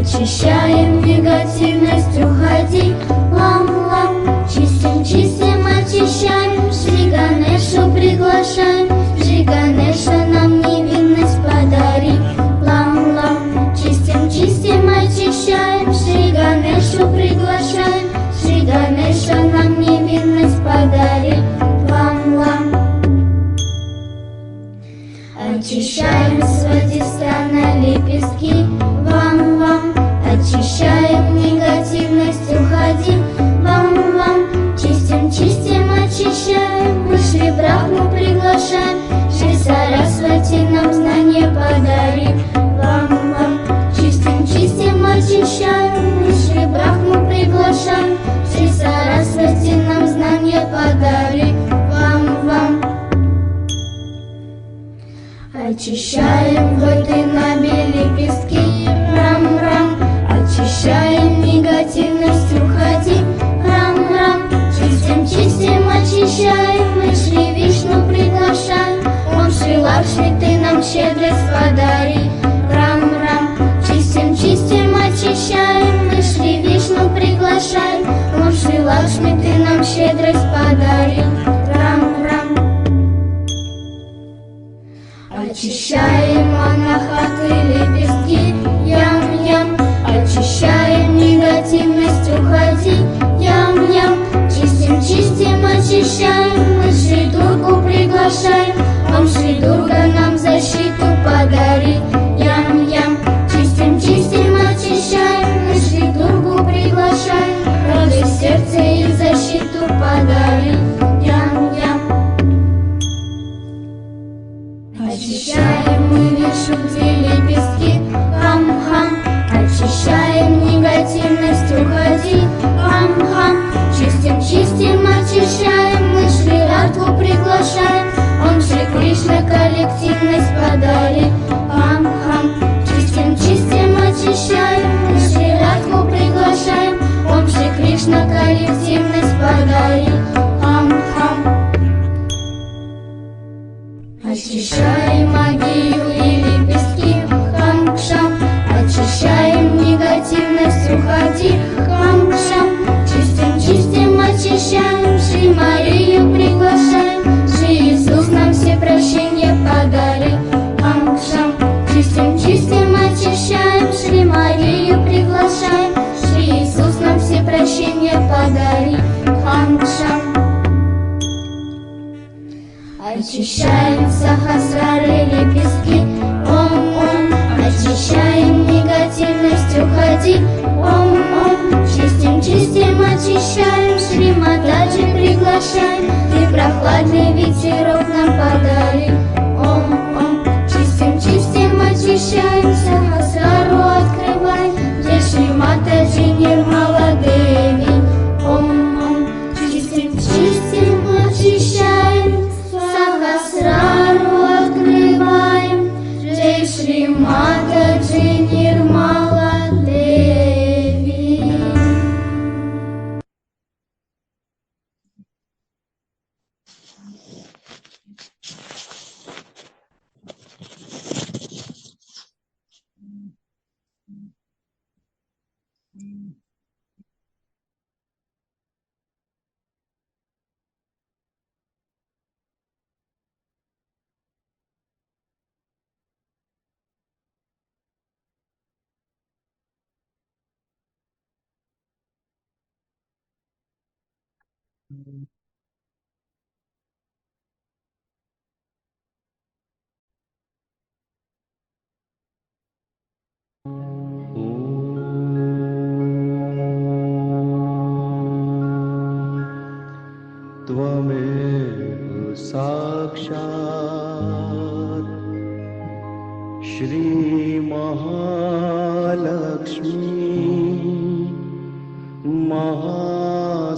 Очищаем негативность, уходи, лам-лам. Чистим, чистим, очищаем, Шри Ганешу приглашаем. Шри Ганеша нам невинность подари, лам-лам. Чистим, чистим, очищаем, Шри Ганешу приглашаем. Шри Ганеша нам невинность подари, лам-лам. Очищаем свадистана лепестки, вам-вам. Очищаем негативность, уходим, вам-вам. Чистим, чистим, очищаем, мы Шри Брахму приглашаем. Шри Сарасвати нам знание подари, вам-вам. Чистим, чистим, очищаем, мы Шри Брахму приглашаем. Шри Сарасвати нам знание подари, вам-вам. Очищаем вот и нами лепестки, рам-рам. Очищаем, негативность уходи, рам-рам. Чистим, чистим, очищаем, мы Шри Вишну приглашаем. Ом Шри Лакшми, ты нам щедрость подари, рам-рам. Чистим, чистим, очищаем, мы Шри Вишну приглашаем. Ом Шри Лакшми, ты нам щедрость подари, рам-рам. Очищаем анахаты лепестки, ям-ям. Очищаем, негативность уходи, ям-ям. Чистим, чистим, очищаем, мы Шри Дургу приглашаем. Ом Шри Дурга, нам защиту подари, ям-ям. Чистим, чистим, очищаем, мы Шри Дургу приглашаем. Радость сердца и защиту подари, ям-ям. Очищаем мы вишути лепестки, хам-хам. Очищаем, негативность уходи, хам-хам. Чистим, чистим, очищаем, мы Шри Радху приглашаем. Ом Шри Кришна, коллективность подари, хам-хам. Чистим, чистим, очищаем, мы Шри Радху приглашаем. Ом Шри Кришна, коллективность подари, хам-хам. Очищаем магию и лепестки, хам-шам. Очищаем, негативность уходи, хам-шам. Чистим, чистим, очищаем, Шри Марию приглашаем. Шри Иисус нам все прощения подари, хам-шам. Чистим, чистим, очищаем, Шри Марию приглашаем. Шри Иисус нам все прощения подари, хам-шам. Очищаем сахасрары лепестки, ом-ом. Очищаем, негативность уходи, ом-ом. Чистим, чистим, очищаем, Шри Матаджи приглашаем. Ты прохладный ветерок нам подари, ом-ом. Чистим, чистим, очищаем, сахасрару открываем, где Шри Матаджи Нирмала Деви, ом-ом. Чистим, чистим, очищаем, сахасрару открываем, Джай Шри Матаджи Нирмала Деви. त्वमेव साक्षात् श्री महालक्ष्मी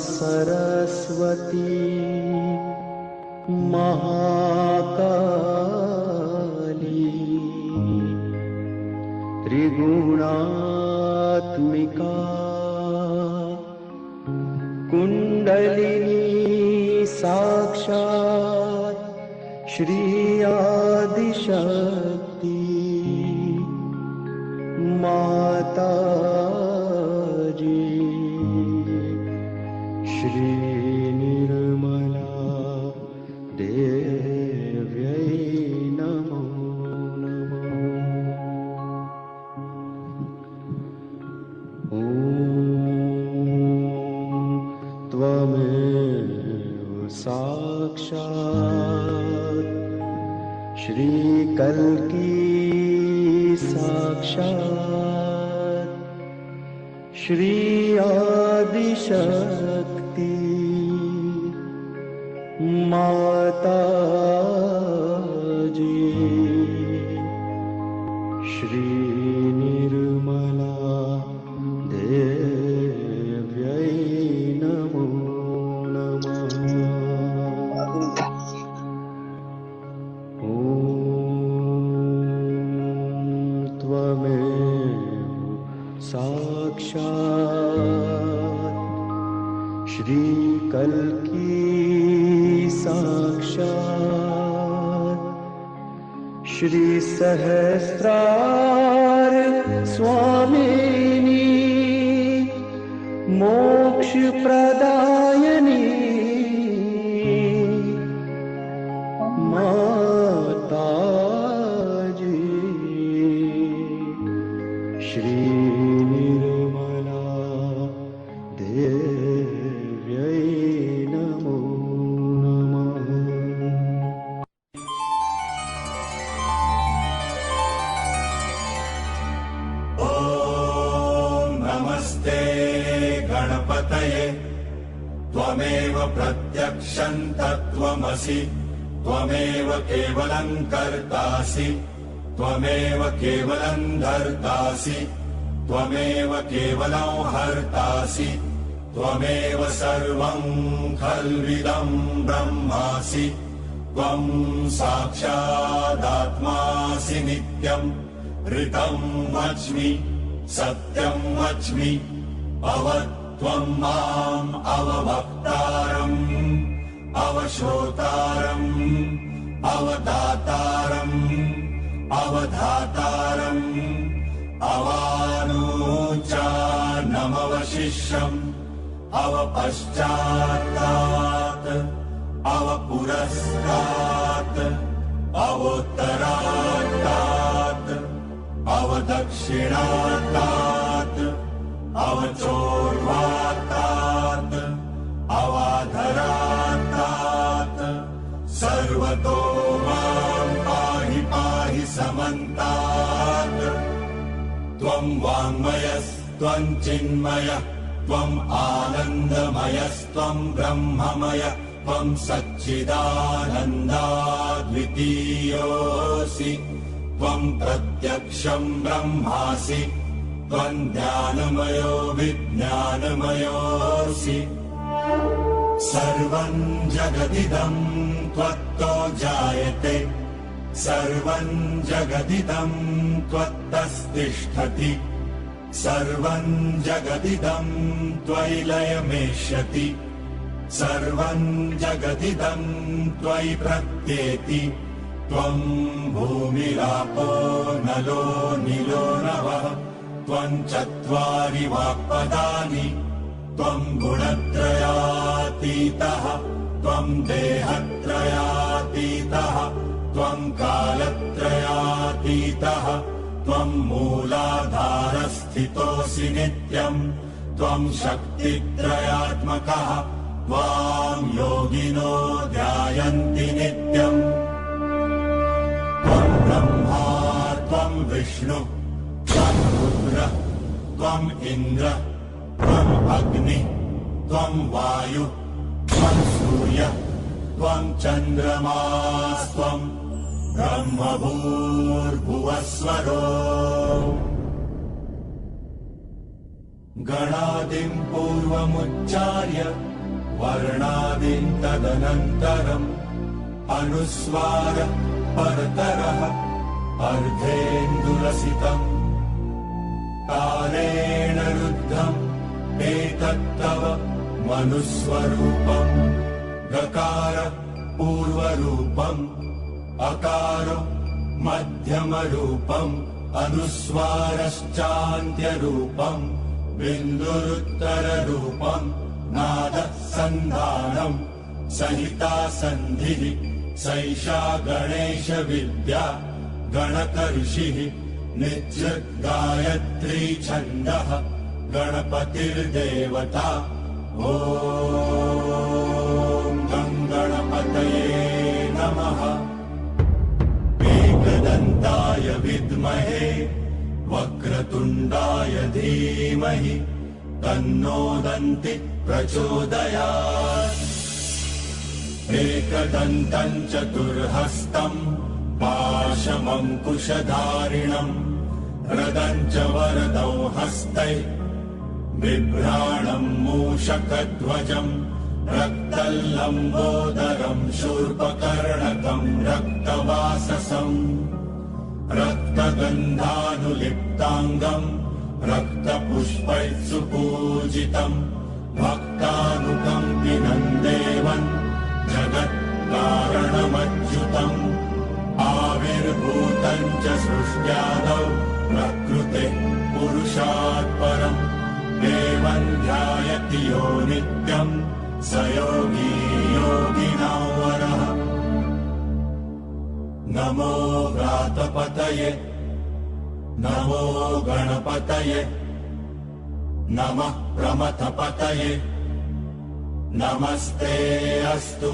महासरस्वती महाकाली त्रिगुणात्मिका कुंडलिनी साक्षात् श्री आदिशक्ति माता जी श्री निर्मला देव्यै नमो नमः। ॐ त्वमेव साक्षात् श्री कल्की साक्षात् श्री आदिशक्ति माता जी श्री निर्मला देव्यै नमो नमः। ॐ श्री कल्की साक्षात् श्री सहस्रार स्वामिनी मोक्ष प्रदायिनी माताजी श्री निर्मला देव्यै नमो नमः। ॐ नमस्ते गणपतये त्वमेव प्रत्यक्षं तत्त्वमसि त्वमेव केवलं कर्तासि त्वमेव केवलं धर्तासि त्वमेव केवलं हर्तासि त्वमेव सर्वं खल्विदं ब्रह्मासि त्वं साक्षादात्मासि नित्यम् ऋतं वच्मि सत्यं वच्मि अवत्वं माम् अवभक्तारम् अवशोतारम् अवदातारम् अवधातारम् अवानूचानमवशिष्यम् अवपश्चात्तात् अवपुरस्तात् अवोत्तरात्तात् अवदक्षिणात्तात् अवचोर्वात्तात् अवाधरात्तात् सर्वतो मां पाहि पाहि समन्तात् त्वं वाङ्मयस्त्वं चिन्मयः त्वम् आनन्दमयस्त्वं ब्रह्ममय त्वं सच्चिदानन्दाद्वितीयोऽसि त्वं प्रत्यक्षं ब्रह्मासि त्वं ज्ञानमयो विज्ञानमयोऽसि सर्वं जगदिदं त्वत्तो जायते सर्वं जगदिदं त्वत्तस्तिष्ठति सर्वं जगदिदं त्वयि लयमेष्यति सर्वं जगदिदं त्वयि प्रत्येति त्वं भूमिरापो नलो निलो नभः त्वं चत्वारि वाक्पदानि त्वं गुणत्रयातीतः त्वं देहत्रयातीतः त्वं कालत्रयातीतः त्वं मूलाधारस्थितोऽसि नित्यम् त्वं शक्तित्रयात्मकः त्वां योगिनो ध्यायन्ति नित्यम् त्वं ब्रह्मा त्वं विष्णु त्वं रुद्र त्वम् इन्द्र त्वम् अग्नि त्वं वायु त्वं सूर्य त्वं चन्द्रमास्त्वं ब्रह्मभूर्भुवस्वरो गणादिं पूर्वमुच्चार्य वर्णादिं तदनन्तरम् अनुस्वार परतरः अर्धेन्दुरसितम् कालेन रुद्धम् एतत्तव मनुस्वरूपम् गकार पूर्वरूपम् अकारो मध्यमरूपम् अनुस्वारश्चान्त्यरूपम् बिन्दुरुत्तररूपम् नादः सन्धानम् सहिता सन्धिः सैषा गणेश विद्या गणकऋषिः नित्यगायत्री छन्दः गणपतिर्देवता ॐ गं गणपतये नमः एकदन्ताय विद्महे वक्रतुण्डाय धीमहि तन्नो दन्ति प्रचोदयात् एकदन्तं चतुर्हस्तम् पाशमङ्कुशधारिणम् रदं च वरदौ हस्तै बिभ्राणम् मूषकध्वजम् रक्तल्लम्बोदरम् शूर्पकर्णकम् रक्तवाससम् रक्तगन्धानुलिप्ताङ्गम् रक्तपुष्पैः सुपूजितम् भक्त भक्तानुकम्पिनं देवं जगत्कारणमच्युतम् आविर्भूतं च सृष्ट्यादौ प्रकृतेः पुरुषात् परम् देवं ध्यायति यो नित्यं स योगी योगिनां वरः नमो व्रातपतये नमो गणपतये नमः प्रमथपतये नमस्ते अस्तु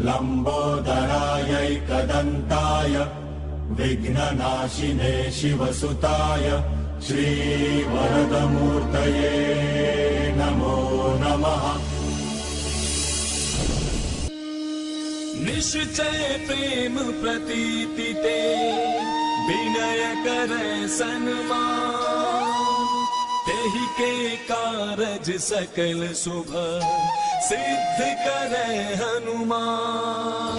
लम्बोदरायैकदन्ताय विघ्ननाशिने शिवसुताय श्रीवरदमूर्तये नमो नमः। निश्चय प्रेम प्रतीति ते विनय करे सन्मान तेहि के कारज सकल शुभ सिद्ध करे हनुमान।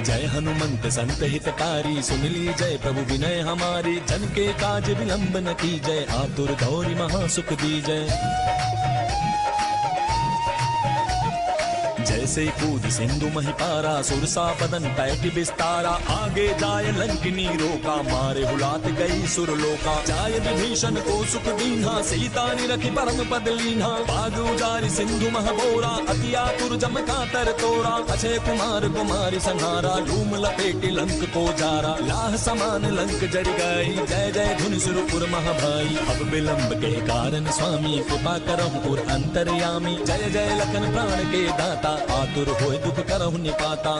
जय हनुमंत संत हितकारी सुन ली जय प्रभु विनय हमारी जन के काज विलंब न की जय आतुर गौरी महासुख दी जय। जैसे कूद सिंधु महिपारा सुरसा पदन पैठ विस्तारा आगे जाय लंकिनी रोका मारे हुलात गई सुरलोका जाय विभीषण को सुख दीन्हा सीता निरखि परम पद लीन्हा पाग उजारि सिंधु महबोरा अति आतुर जम कातर तोरा अक्षय कुमार कुमारी संहारा लूम लपेटे लंक को जारा लाह समान लंक जड़ गई जय जय धुन सुरपुर महाभाई अब विलंब के कारण स्वामी कृपा करहु और अंतर्यामी जय जय लखन प्राण के दाता आतुर होय दुख करहु निपाता।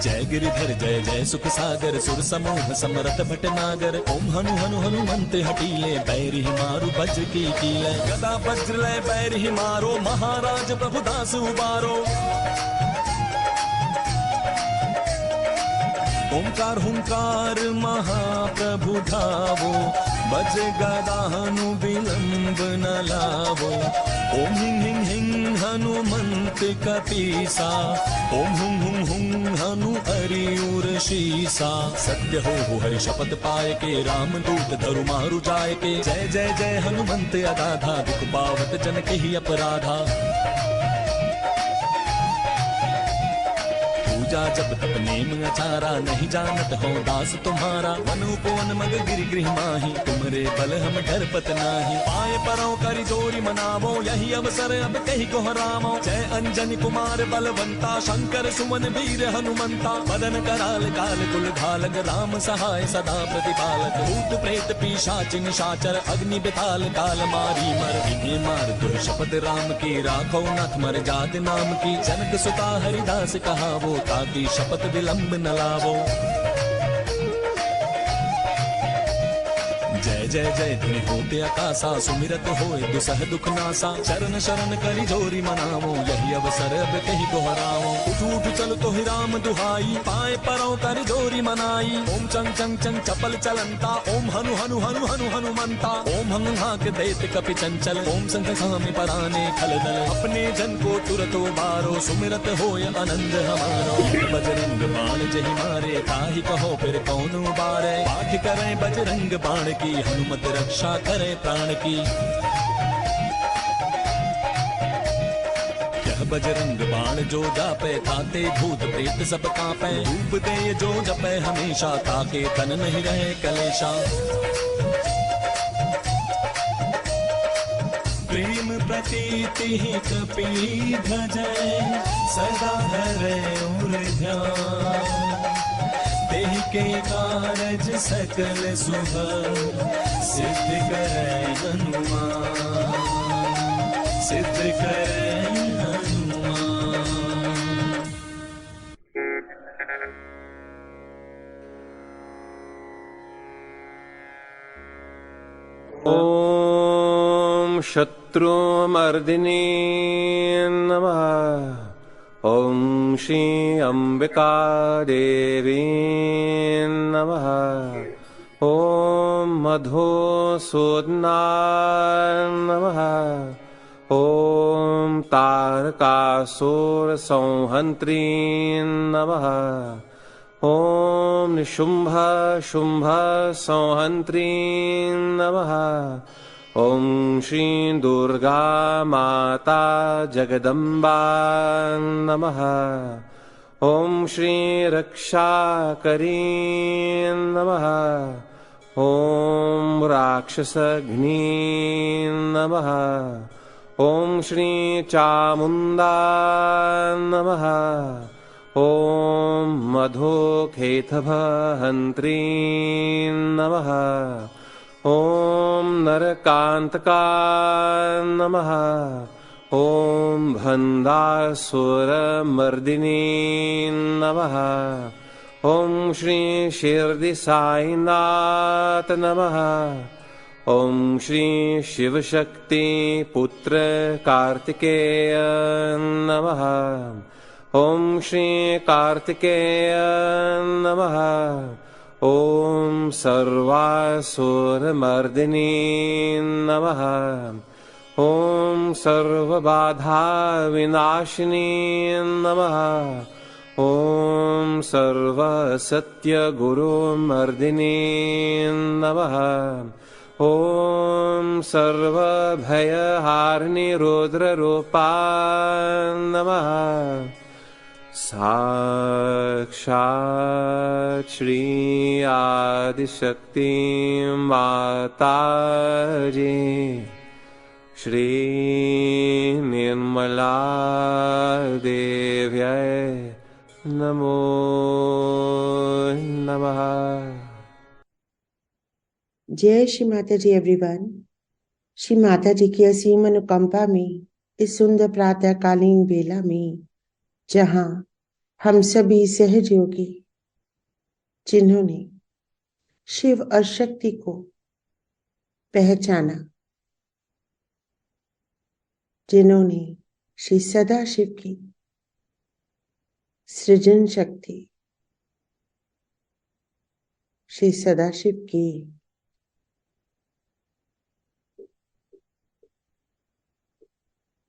जय गिरिधर जय जय सुख सागर सुर समूह समरथ भटनागर ओम हनु हनु हनुमंत हटीले बैरि मारु वज्र की कीले गदा वज्र लय बैरि मारो महाराज प्रभुदास उबारो। ओंकार हुंकार महाप्रभु धावो वज्र गदा हनु विलंब न लावो ओम हिं हिं हिं हनुमंत कपीसा ओम हुं हुं हुं हनु अरियुर शीसा। सत्य हो हरि शपथ पाए के राम दूत धरु मारु जाय के जय जय जय हनुमंत अगाधा दुख पावत जन के ही अपराधा। पूजा जब तप नेम अचारा नहीं जानत हो दास तुम्हारा मन उपवन मग गिरि गृह माही तुमरे बल हम डरपत नाही पाए परो करि जोरी मनावो यही अवसर अब कही कोहरामो जय अंजनी कुमार बलवंता शंकर सुमन वीर हनुमंता मदन कराल काल कुल घालक राम सहाय सदा प्रतिपालक भूत प्रेत पिशाच निशाचर अग्नि बिताल काल मारी मर इन्हें मार तुम शपथ राम की राखो नाथ मर जात नाम की जनक सुता हरिदास कहावो ताकि शपथ विलंब न लावो। जय जय जय ध्वनि होते आकाशा सुमिरत होए दुसह दुख नासा चरण शरण करि जोरी मनावो यही अवसर अब कही दोहराओ उठ उठ चल तो ही राम दुहाई पाए परो करि जोरी मनाई ओम चंग चंग चंग चपल चलंता ओम हनु हनु हनु हनु हनुमंता ओम हंग हाक देत कपि चंचल ओम संग सामि पराने खल दल अपने जन को तुरत उबारो सुमिरत होय आनंद हमारो बजरंग बाण जहि मारे ताहि कहो फिर कौन उबारे पाठ करे बजरंग बाण की हनुमत रक्षा करे प्राण की। यह बजरंग बाण जो जापे ताते भूत प्रेत सब कांपे धूप दे जो जपे हमेशा ताके तन नहीं रहे कलेशा। प्रेम प्रतीति ही कपि भजै सदा धरे उर ध्यान तेहि के कारज सकल शुभ सिद्ध करे हनुमान सिद्ध करे हनुमान। ओम शत्रुमर्दिनी नमः। ओम श्री अंबिका देवी नमः। ओम मधुसूदनाय नमः। ॐ तारकासुरसंहन्त्री नमः ॐ निशुम्भ शुम्भ संहन्त्री नमः ॐ श्री दुर्गा माता जगदम्बा नमः ॐ श्री रक्षाकरी नमः ॐ राक्षसघ्नी नमः ॐ श्री चामुण्डा नमः ॐ मधुकेतभहन्त्री नमः ॐ नरकान्तका नमः ॐ भन्दासुरमर्दिनी नमः ॐ श्री शिरडि साईनाथ नमः ॐ श्री शिवशक्ति पुत्र कार्तिकेय नमः ॐ श्री कार्तिकेय नमः ॐ सर्वासुरमर्दिनी नमः ॐ सर्वबाधाविनाशिनी नमः ॐ सर्वसत्यगुरुमर्दिनी नमः ॐ सर्वभयहारिणी रुद्ररूपा नमः साक्षात् श्री आदिशक्ति माताजी श्री निर्मला देव्यै नमो नमः। जय श्री माता जी एवरीवन। श्री माता जी की असीम अनुकंपा में इस सुंदर प्रातःकालीन बेला में जहां हम सभी सहयोगी जिन्होंने शिव और शक्ति को पहचाना, जिन्होंने श्री सदाशिव की सृजन शक्ति, श्री सदाशिव की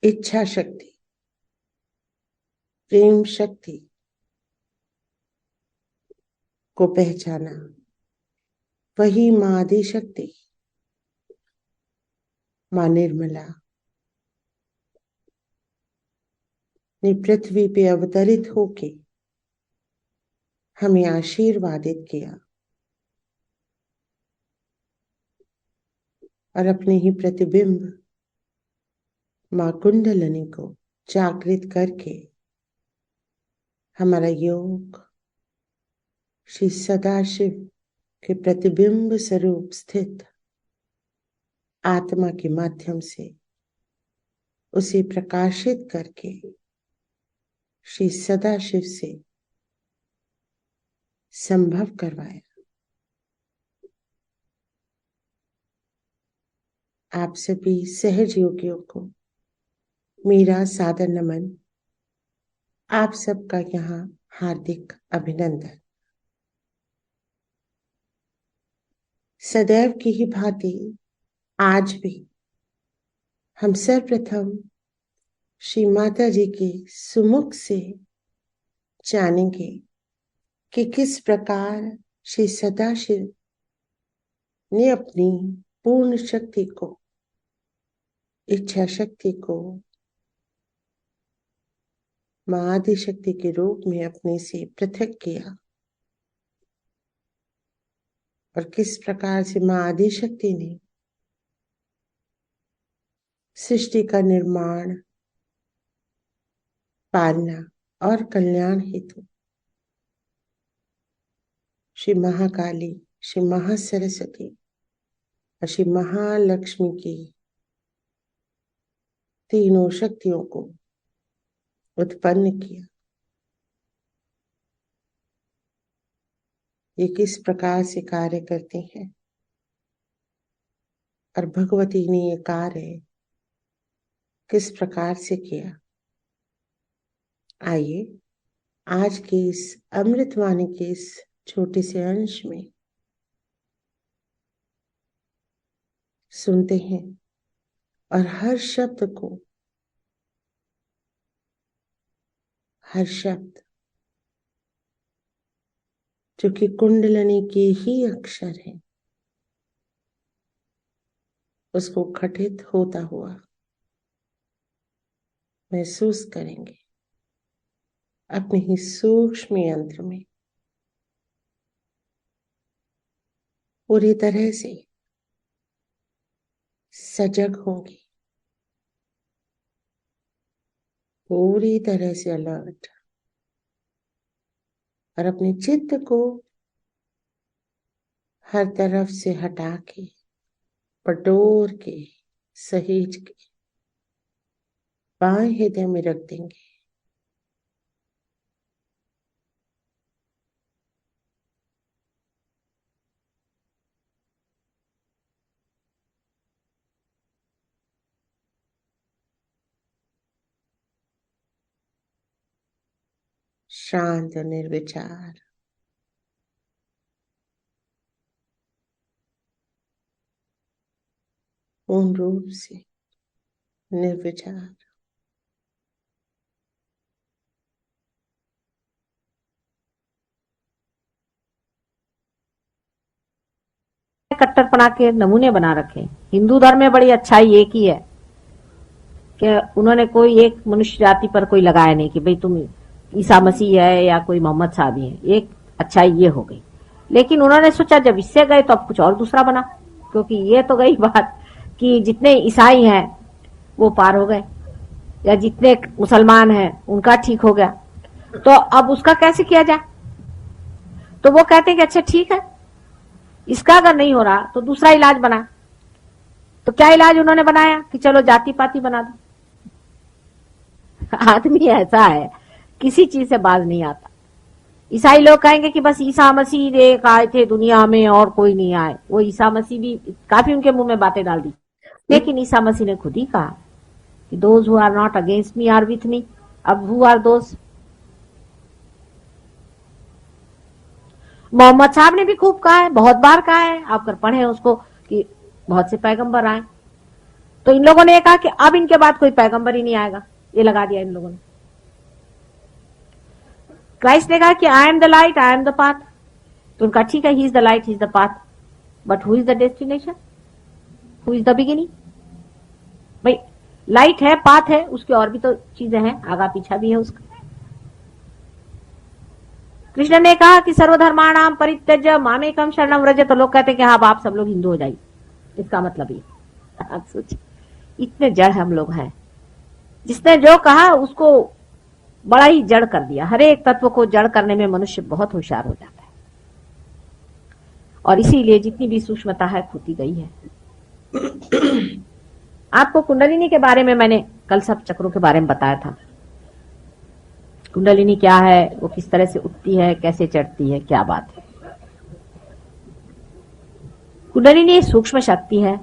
इच्छा शक्ति, प्रेम शक्ति को पहचाना, वही मां आदि शक्ति, मां निर्मला ने पृथ्वी पे अवतरित होके हमें आशीर्वादित किया और अपने ही प्रतिबिंब मां कुंडलिनी को जागृत करके हमारा योग श्री सदाशिव के प्रतिबिंब स्वरूप स्थित आत्मा के माध्यम से उसे प्रकाशित करके श्री सदाशिव से संभव करवाया। आप सभी सहयोगियों को मेरा सादर नमन, आप सबका यहाँ हार्दिक अभिनंदन। सदैव की ही भांति आज भी हम सर्वप्रथम श्री माता जी के सुमुख से जानेंगे कि किस प्रकार श्री सदाशिव ने अपनी पूर्ण शक्ति को, इच्छा शक्ति को मां आदि शक्ति के रूप में अपने से पृथक किया और किस प्रकार से मां आदि शक्ति ने सृष्टि का निर्माण, पालना और कल्याण हेतु श्री महाकाली, श्री महासरस्वती और श्री महालक्ष्मी की तीनों शक्तियों को उत्पन्न किया। ये किस प्रकार से कार्य करते हैं और भगवती ने ये कार्य किस प्रकार से किया, आइए आज के इस अमृतवाणी के इस छोटे से अंश में सुनते हैं और हर शब्द को हर शब्द जो कि कुंडलिनी के ही अक्षर है, उसको घटित होता हुआ महसूस करेंगे अपने ही सूक्ष्म यंत्र में। पूरी तरह से सजग होंगे, पूरी तरह से अलर्ट, और अपने चित्त को हर तरफ से हटा के, पटोर के, सहेज के बाएं हृदय में रख देंगे। शांत और निर्विचार, पूर्ण रूप से निर्विचार। कट्टरपना के नमूने बना रखे। हिंदू धर्म में बड़ी अच्छाई एक ही है कि उन्होंने कोई एक मनुष्य जाति पर कोई लगाया नहीं कि भाई तुम ईसा मसीह है या कोई मोहम्मद साहब ही है। एक अच्छाई ये हो गई, लेकिन उन्होंने सोचा जब इससे गए तो अब कुछ और दूसरा बना, क्योंकि ये तो गई बात कि जितने ईसाई हैं वो पार हो गए या जितने मुसलमान हैं उनका ठीक हो गया, तो अब उसका कैसे किया जाए। तो वो कहते हैं कि अच्छा ठीक है, इसका अगर नहीं हो रहा तो दूसरा इलाज बना। तो क्या इलाज उन्होंने बनाया कि चलो जाति पाति बना दो। आदमी ऐसा है, किसी चीज से बाज नहीं आता। ईसाई लोग कहेंगे कि बस ईसा मसीह एक आए थे दुनिया में और कोई नहीं आए। वो ईसा मसीह भी काफी उनके मुंह में बातें डाल दी, लेकिन ईसा मसीह ने खुद ही कहा कि those who are not against me are with me. अब हु आर दोज? मोहम्मद साहब ने भी खूब कहा है, बहुत बार कहा है, आप कर पढ़े उसको कि बहुत से पैगंबर आए। तो इन लोगों ने कहा कि अब इनके बाद कोई पैगंबर ही नहीं आएगा, ये लगा दिया इन लोगों ने। क्राइस्ट ने कहा कि I am the light, I am the path. तो उनका ठीक है, he is the light, he is the path, but who is the destination, who is the beginning? भाई लाइट है, पाथ है, उसकी और भी तो चीजें हैं, आगा पीछा भी है उसका। कृष्ण ने कहा कि सर्वधर्माणाम परित्यज्य मामेकम शरणम व्रज। तो लोग कहते हैं कि हाँ आप सब लोग हिंदू हो जाइए, इसका मतलब ये। आप सोचिए, इतने जड़ हम लोग हैं, जिसने जो कहा उसको बड़ा ही जड़ कर दिया। हर एक तत्व को जड़ करने में मनुष्य बहुत होशियार हो जाता है, और इसीलिए जितनी भी सूक्ष्मता है खोती गई है। आपको कुंडलिनी के बारे में मैंने कल सब चक्रों के बारे में बताया था। कुंडलिनी क्या है, वो किस तरह से उठती है, कैसे चढ़ती है, क्या बात है। कुंडलिनी एक सूक्ष्म शक्ति है।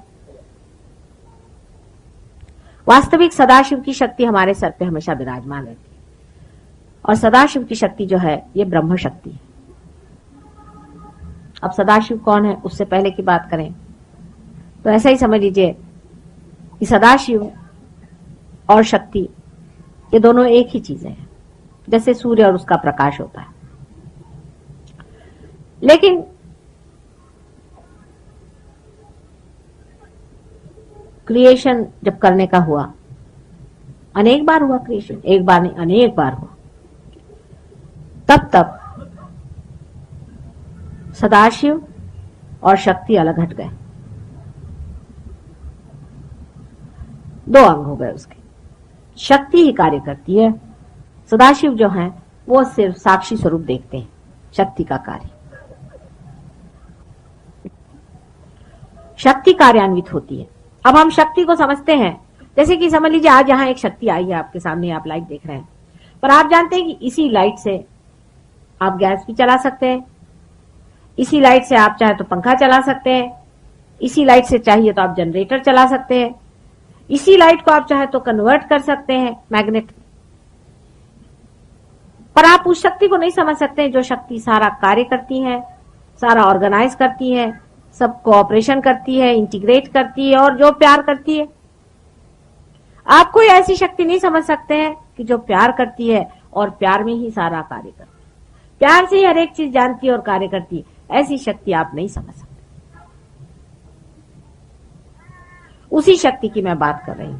वास्तविक सदाशिव की शक्ति हमारे सर पे हमेशा विराजमान रहती है, और सदाशिव की शक्ति जो है ये ब्रह्म शक्ति है। अब सदाशिव कौन है उससे पहले की बात करें तो ऐसा ही समझ लीजिए कि सदाशिव और शक्ति ये दोनों एक ही चीजें हैं, जैसे सूर्य और उसका प्रकाश होता है। लेकिन क्रिएशन जब करने का हुआ, अनेक बार हुआ क्रिएशन, एक बार नहीं अनेक बार हुआ, तब सदाशिव और शक्ति अलग हट गए, दो अंग हो गए उसके। शक्ति ही कार्य करती है, सदाशिव जो है वो सिर्फ साक्षी स्वरूप देखते हैं शक्ति का कार्य। शक्ति कार्यान्वित होती है। अब हम शक्ति को समझते हैं, जैसे कि समझ लीजिए आज यहाँ एक शक्ति आई है आपके सामने, आप लाइट देख रहे हैं, पर आप जानते हैं कि इसी लाइट से आप गैस भी चला सकते हैं, इसी लाइट से आप चाहे तो पंखा चला सकते हैं, इसी लाइट से चाहिए तो आप जनरेटर चला सकते हैं, इसी लाइट को आप चाहे तो कन्वर्ट कर सकते हैं मैग्नेट। पर आप उस शक्ति को नहीं समझ सकते जो शक्ति सारा कार्य करती है, सारा ऑर्गेनाइज करती है, सब कोऑपरेशन करती है, इंटीग्रेट करती है और जो प्यार करती है। आप कोई ऐसी शक्ति नहीं समझ सकते हैं कि जो प्यार करती है और प्यार में ही सारा कार्य करती है। प्यार से ही हर एक चीज जानती है और कार्य करती है। ऐसी शक्ति आप नहीं समझ सकते। उसी शक्ति की मैं बात कर रही हूं।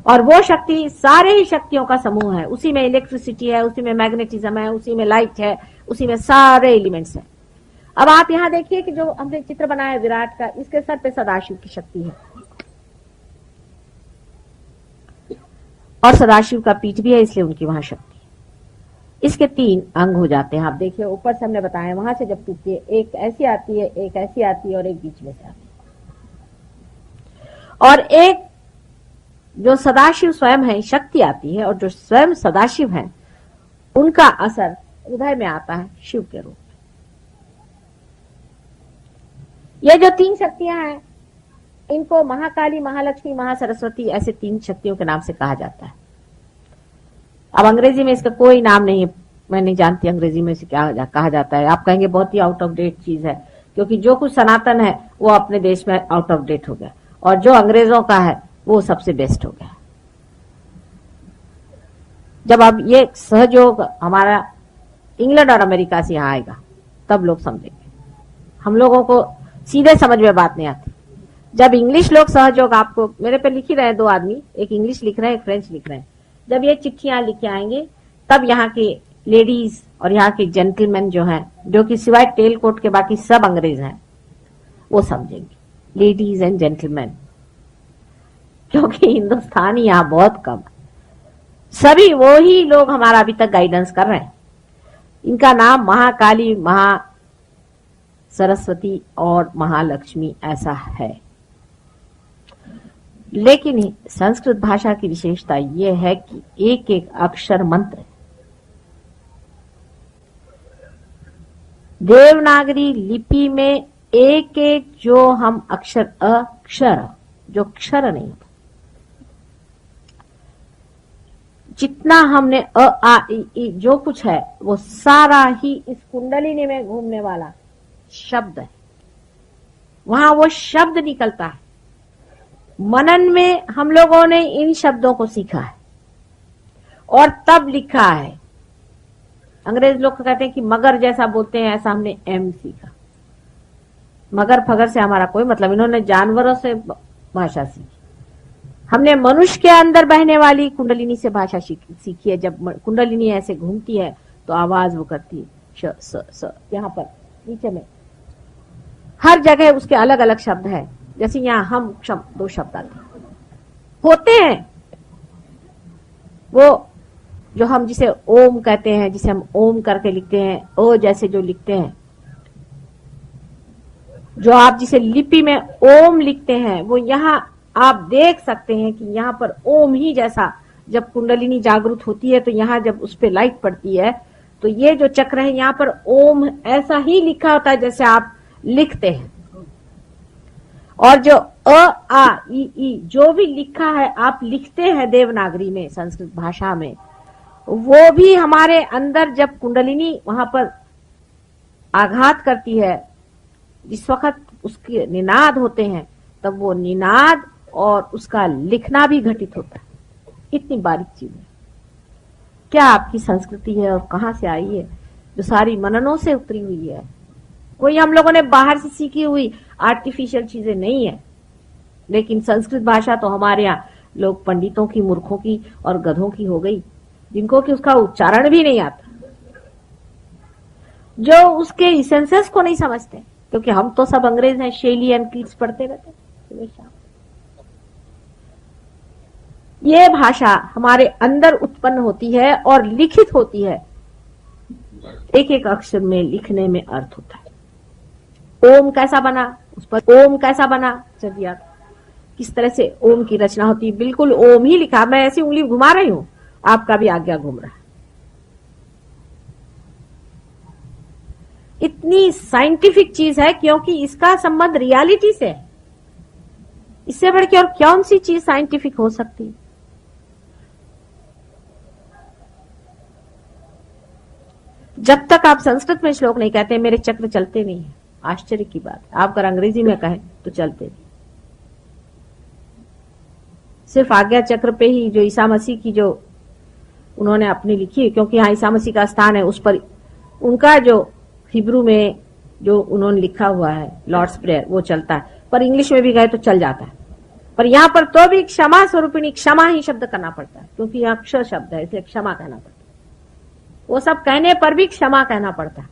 और वो शक्ति सारे ही शक्तियों का समूह है। उसी में इलेक्ट्रिसिटी है, उसी में मैग्नेटिज्म है, उसी में लाइट है, उसी में सारे एलिमेंट्स हैं। अब आप यहां देखिए कि जो हमने चित्र बनाया है विराट का, इसके सर पे सदाशिव की शक्ति है और सदाशिव का पीठ भी है, इसलिए उनकी वहां शक्ति है। इसके 3 अंग हो जाते हैं। आप देखिए ऊपर से हमने बताया, वहां से जब टूटती है, एक ऐसी आती है, एक ऐसी आती है और एक बीच में से आती है। और एक जो सदाशिव स्वयं है शक्ति आती है, और जो स्वयं सदाशिव है उनका असर हृदय में आता है शिव के रूप में। ये जो 3 शक्तियां हैं इनको महाकाली, महालक्ष्मी, महासरस्वती ऐसे 3 शक्तियों के नाम से कहा जाता है। अब अंग्रेजी में इसका कोई नाम नहीं है, मैं नहीं जानती अंग्रेजी में इसे क्या कहा जाता है। आप कहेंगे बहुत ही आउट ऑफ डेट चीज है, क्योंकि जो कुछ सनातन है वो अपने देश में आउट ऑफ डेट हो गया और जो अंग्रेजों का है वो सबसे बेस्ट हो गया। जब अब ये सहयोग हमारा इंग्लैंड और अमेरिका से यहां आएगा तब लोग समझेंगे। हम लोगों को सीधे समझ में बात नहीं आती। जब इंग्लिश लोग सहयोग, आपको मेरे पे लिख ही रहे हैं 2 आदमी, एक इंग्लिश लिख रहे हैं, एक फ्रेंच लिख रहे हैं। जब ये चिट्ठियां लिख के आएंगे तब यहाँ के लेडीज और यहाँ के जेंटलमैन जो हैं, जो कि सिवाय टेल कोट के बाकी सब अंग्रेज हैं, वो समझेंगे। लेडीज एंड जेंटलमैन, क्योंकि हिंदुस्तानी यहाँ बहुत कम है। सभी वो ही लोग हमारा अभी तक गाइडेंस कर रहे हैं। इनका नाम महाकाली, महा सरस्वती और महालक्ष्मी ऐसा है। लेकिन संस्कृत भाषा की विशेषता यह है कि एक एक अक्षर मंत्र है। देवनागरी लिपि में एक एक जो हम अक्षर, अक्षर जो अक्षर नहीं होता, जितना हमने अ आ इ जो कुछ है वो सारा ही इस कुंडलिनी में घूमने वाला शब्द है। वहां वो शब्द निकलता है। मनन में हम लोगों ने इन शब्दों को सीखा है और तब लिखा है। अंग्रेज लोग कहते हैं कि मगर जैसा बोलते हैं, ऐसा हमने एम सीखा। मगर फगर से हमारा कोई मतलब, इन्होंने जानवरों से भाषा सीखी, हमने मनुष्य के अंदर बहने वाली कुंडलिनी से भाषा सीखी है। जब कुंडलिनी ऐसे घूमती है तो आवाज वो करती है श स स। यहाँ पर नीचे में हर जगह उसके अलग अलग शब्द है। जैसे यहाँ हम 2 शब्द आते होते हैं, वो जो हम जिसे ओम कहते हैं, जिसे हम ओम करके लिखते हैं, ओ जैसे जो लिखते हैं, जो आप जिसे लिपि में ओम लिखते हैं, वो यहाँ आप देख सकते हैं कि यहाँ पर ओम ही जैसा जब कुंडलिनी जागृत होती है तो यहाँ जब उस पर लाइट पड़ती है तो ये जो चक्र है यहाँ पर ओम ऐसा ही लिखा होता है जैसे आप लिखते हैं। और जो अ आ ई जो भी लिखा है आप लिखते हैं देवनागरी में, संस्कृत भाषा में, वो भी हमारे अंदर जब कुंडलिनी वहां पर आघात करती है, जिस वक्त उसके निनाद होते हैं, तब वो निनाद और उसका लिखना भी घटित होता है। इतनी बारीक चीज है। क्या आपकी संस्कृति है और कहां से आई है, जो सारी मननों से उतरी हुई है। कोई हम लोगों ने बाहर से सीखी हुई आर्टिफिशियल चीजें नहीं है। लेकिन संस्कृत भाषा तो हमारे यहाँ लोग पंडितों की, मूर्खों की और गधों की हो गई, जिनको कि उसका उच्चारण भी नहीं आता, जो उसके इसेंसेस को नहीं समझते। क्योंकि हम तो सब अंग्रेज हैं, शेली एंड कीट्स पढ़ते रहते सुबह शाम। ये भाषा हमारे अंदर उत्पन्न होती है और लिखित होती है। एक एक अक्षर में लिखने में अर्थ होता है। ओम कैसा बना, उस पर ओम कैसा बना चल दिया, किस तरह से ओम की रचना होती है, बिल्कुल ओम ही लिखा। मैं ऐसी उंगली घुमा रही हूं, आपका भी आज्ञा घूम रहा है। इतनी साइंटिफिक चीज है क्योंकि इसका संबंध रियलिटी से है। इससे बढ़ के और कौन सी चीज साइंटिफिक हो सकती है। जब तक आप संस्कृत में श्लोक नहीं कहते मेरे चक्र चलते नहीं है, आश्चर्य की बात है। आप अगर अंग्रेजी में कहें तो चलते नहीं। सिर्फ आज्ञा चक्र पे ही जो ईसा मसीह की जो उन्होंने अपनी लिखी है, क्योंकि यहाँ ईसा मसीह का स्थान है, उस पर उनका जो हिब्रू में जो उन्होंने लिखा हुआ है लॉर्ड्स प्रेयर वो चलता है, पर इंग्लिश में भी गए तो चल जाता है। पर यहाँ पर तो भी क्षमा स्वरूपिणी, क्षमा ही शब्द करना पड़ता है, क्योंकि यहाँ क्ष शब्द है, इसलिए क्षमा कहना पड़ता है। वो सब कहने पर भी क्षमा कहना पड़ता है।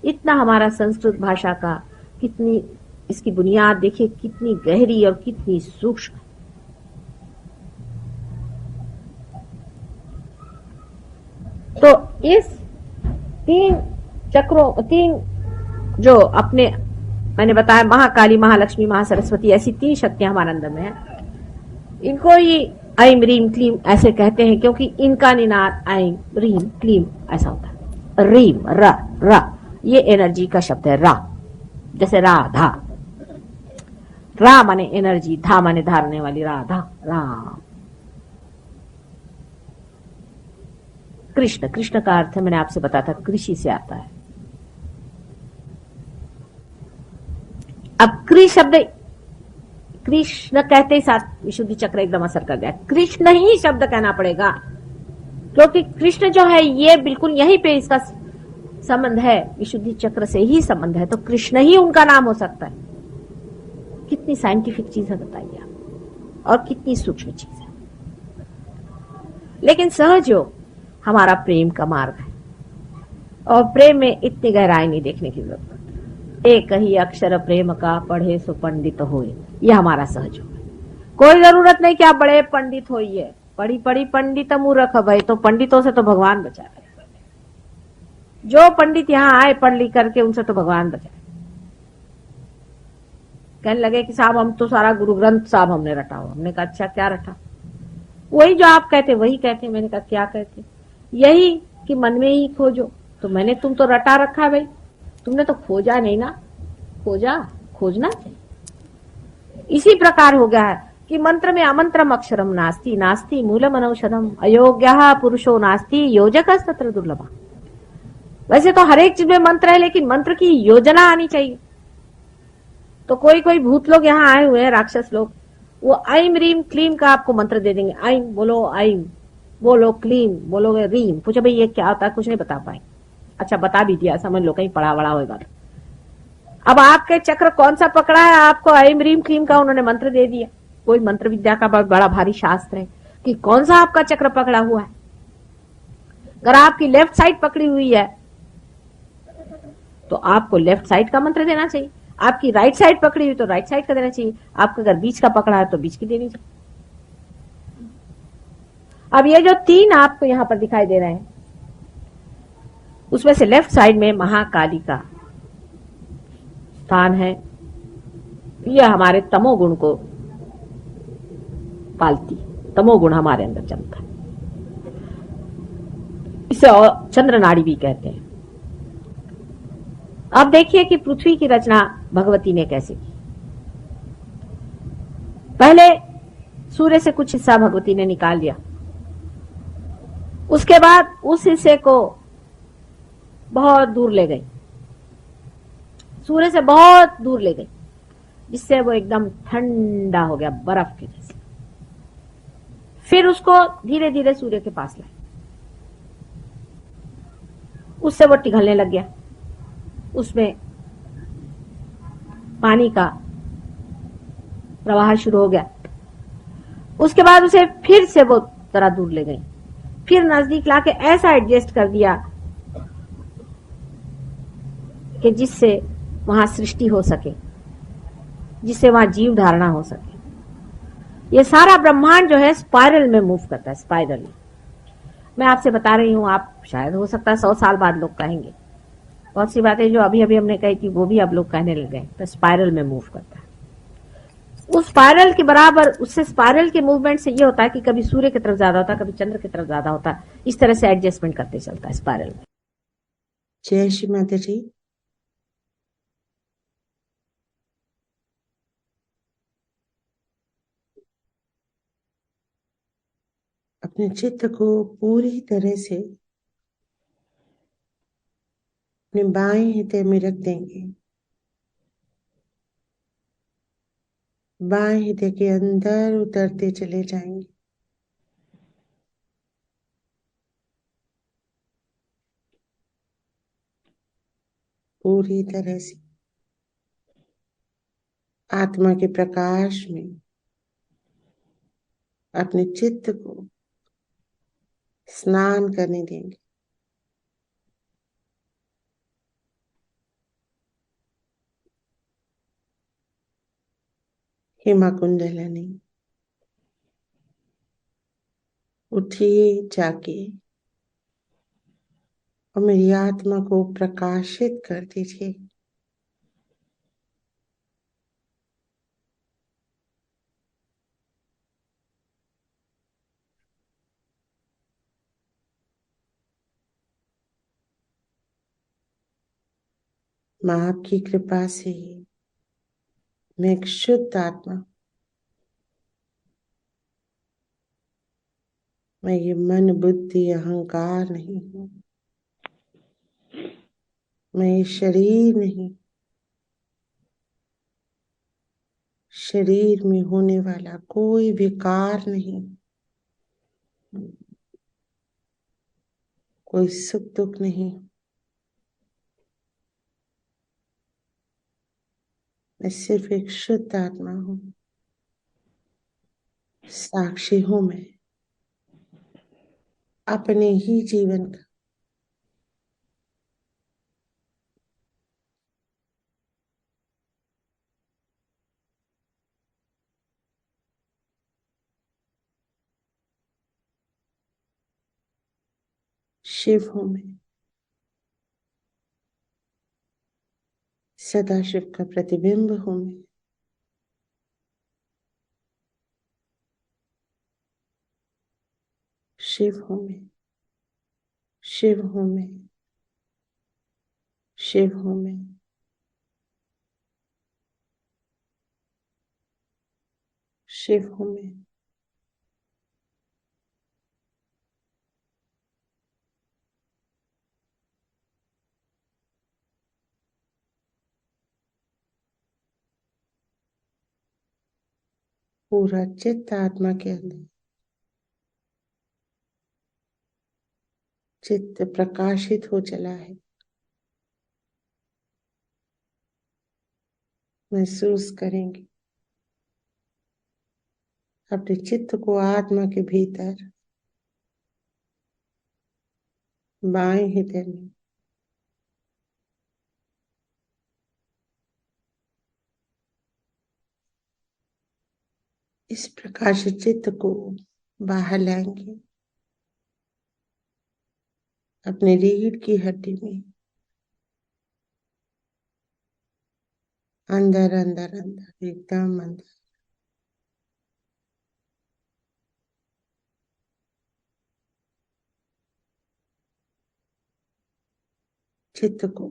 इतना हमारा संस्कृत भाषा का, कितनी इसकी बुनियाद देखिए, कितनी गहरी और कितनी सूक्ष्म। तो इस तीन जो अपने मैंने बताया, महाकाली, महालक्ष्मी, महासरस्वती, ऐसी 3 शक्तियां हमारे अंदर में है। इनको ही ऐम रीम क्लीम ऐसे कहते हैं, क्योंकि इनका निनाद ऐम रीम क्लीम ऐसा होता है। रीम रा ये एनर्जी का शब्द है। रा जैसे राधा, रा माने एनर्जी, धा माने धारने वाली, राधा राम। कृष्ण, कृष्ण का अर्थ मैंने आपसे बताया था, कृषि से आता है। अब कृ शब्द, कृष्ण कहते ही साथ विशुद्धि चक्र एकदम असर कर गया। कृष्ण ही शब्द कहना पड़ेगा, क्योंकि कृष्ण जो है ये बिल्कुल यहीं पे इसका संबंध है, विशुद्धि चक्र से ही संबंध है, तो कृष्ण ही उनका नाम हो सकता है। कितनी साइंटिफिक चीज है बताइए आप, और कितनी सूक्ष्म चीज है। लेकिन सहज योग हमारा प्रेम का मार्ग है, और प्रेम में इतनी गहराई नहीं देखने की जरूरत। एक ही अक्षर प्रेम का, पढ़े सो पंडित होए, यह हमारा सहज योग है। कोई जरूरत नहीं कि आप बड़े पंडित होइए। पढ़ी पढ़ी पंडित मूर्ख भाई, तो पंडितों से तो भगवान बचाए। जो पंडित यहाँ आए पढ़ लिख करके, उनसे तो भगवान बचाए। कहने लगे कि साहब हम तो सारा गुरु ग्रंथ साहब हमने रटा हुआ। हमने कहा अच्छा क्या रटा? वही जो आप कहते वही कहते। मैंने कहा क्या कहते? यही कि मन में ही खोजो। तो मैंने तुम तो रटा रखा है भाई, तुमने तो खोजा नहीं ना। खोजना चाहिए। इसी प्रकार हो गया है कि मंत्र में अमंत्रम अक्षरम नास्ति, नास्ति मूलम अनौषधम, अयोग्यः पुरुषो नास्ति, योजकः तत्र दुर्लभः। वैसे तो हर एक चीज में मंत्र है, लेकिन मंत्र की योजना आनी चाहिए। तो कोई कोई भूत लोग यहाँ आए हुए हैं, राक्षस लोग, वो ऐम रीम क्लीम का आपको मंत्र दे देंगे। ऐम बोलो, ऐम बोलो, क्लीम बोलोगे, रीम। पूछो भाई ये क्या होता है? कुछ नहीं बता पाए। अच्छा बता भी दिया, समझ लो कहीं पढ़ा वड़ा होगा। अब आपके चक्र कौन सा पकड़ा है? आपको ऐम रीम क्लीम का उन्होंने मंत्र दे दिया। कोई मंत्र विद्या का बहुत बड़ा भारी शास्त्र है कि कौन सा आपका चक्र पकड़ा हुआ है। अगर आपकी लेफ्ट साइड पकड़ी हुई है तो आपको लेफ्ट साइड का मंत्र देना चाहिए। आपकी राइट साइड पकड़ी हुई तो राइट साइड का देना चाहिए। आपका अगर बीच का पकड़ा है तो बीच की देनी चाहिए। अब ये जो 3 आपको यहां पर दिखाई दे रहे हैं, उसमें से लेफ्ट साइड में महाकाली का स्थान है। यह हमारे तमोगुण को पालती, तमोगुण हमारे अंदर जमता है। इसे चंद्र नाड़ी भी कहते हैं। अब देखिए कि पृथ्वी की रचना भगवती ने कैसे की। पहले सूर्य से कुछ हिस्सा भगवती ने निकाल लिया, उसके बाद उस हिस्से को बहुत दूर ले गई, सूर्य से बहुत दूर ले गई, जिससे वो एकदम ठंडा हो गया, बर्फ के जैसे। फिर उसको धीरे धीरे सूर्य के पास लाई, उससे वो पिघलने लग गया। उसमें पानी का प्रवाह शुरू हो गया। उसके बाद उसे फिर से वो जरा दूर ले गई, फिर नजदीक लाके ऐसा एडजस्ट कर दिया कि जिससे वहां सृष्टि हो सके, जिससे वहां जीव धारणा हो सके। ये सारा ब्रह्मांड जो है स्पाइरल में मूव करता है, स्पाइरल। मैं आपसे बता रही हूं, आप शायद हो सकता है 100 साल बाद लोग कहेंगे। बहुत सी बातें जो अभी अभी हमने कही थी वो भी अब लोग कहने लग गए। तो स्पाइरल में मूव करता है। उस स्पाइरल के बराबर, उससे स्पाइरल के मूवमेंट से ये होता है कि कभी सूर्य की तरफ ज्यादा होता है, कभी चंद्र की तरफ ज्यादा होता है। इस तरह से एडजस्टमेंट करते चलता है स्पाइरल में। जय श्री माता जी। अपने चित्त को पूरी तरह से अपने बाएं हृदय में रख देंगे। बाएं हृदय के अंदर उतरते चले जाएंगे। पूरी तरह से आत्मा के प्रकाश में अपने चित्त को स्नान करने देंगे। हेमा कुंडलनी उठिए जाके और मेरी आत्मा को प्रकाशित कर दीजिए। माँ आपकी कृपा से मैं एक शुद्ध आत्मा, मैं ये मन बुद्धि अहंकार नहीं हूँ, मैं ये शरीर नहीं, शरीर में होने वाला कोई विकार नहीं, कोई सुख दुख नहीं, मैं सिर्फ एक शुद्ध आत्मा हूँ। साक्षी हूँ मैं अपने ही जीवन का। शिव हूँ मैं, सदा शिव का प्रतिबिंब हूँ मैं। शिव हूँ मैं, शिव हूँ मैं, शिव हूँ मैं। शिव हूँ मैं। पूरा चित्त आत्मा के अंदर, चित्त प्रकाशित हो चला है। महसूस करेंगे अपने चित्त को आत्मा के भीतर बाएं हृदय में इस प्रकाशित चित्त को बाहर लाएंगे अपने रीढ़ की हड्डी में, अंदर अंदर अंदर, एकदम अंदर। चित्त को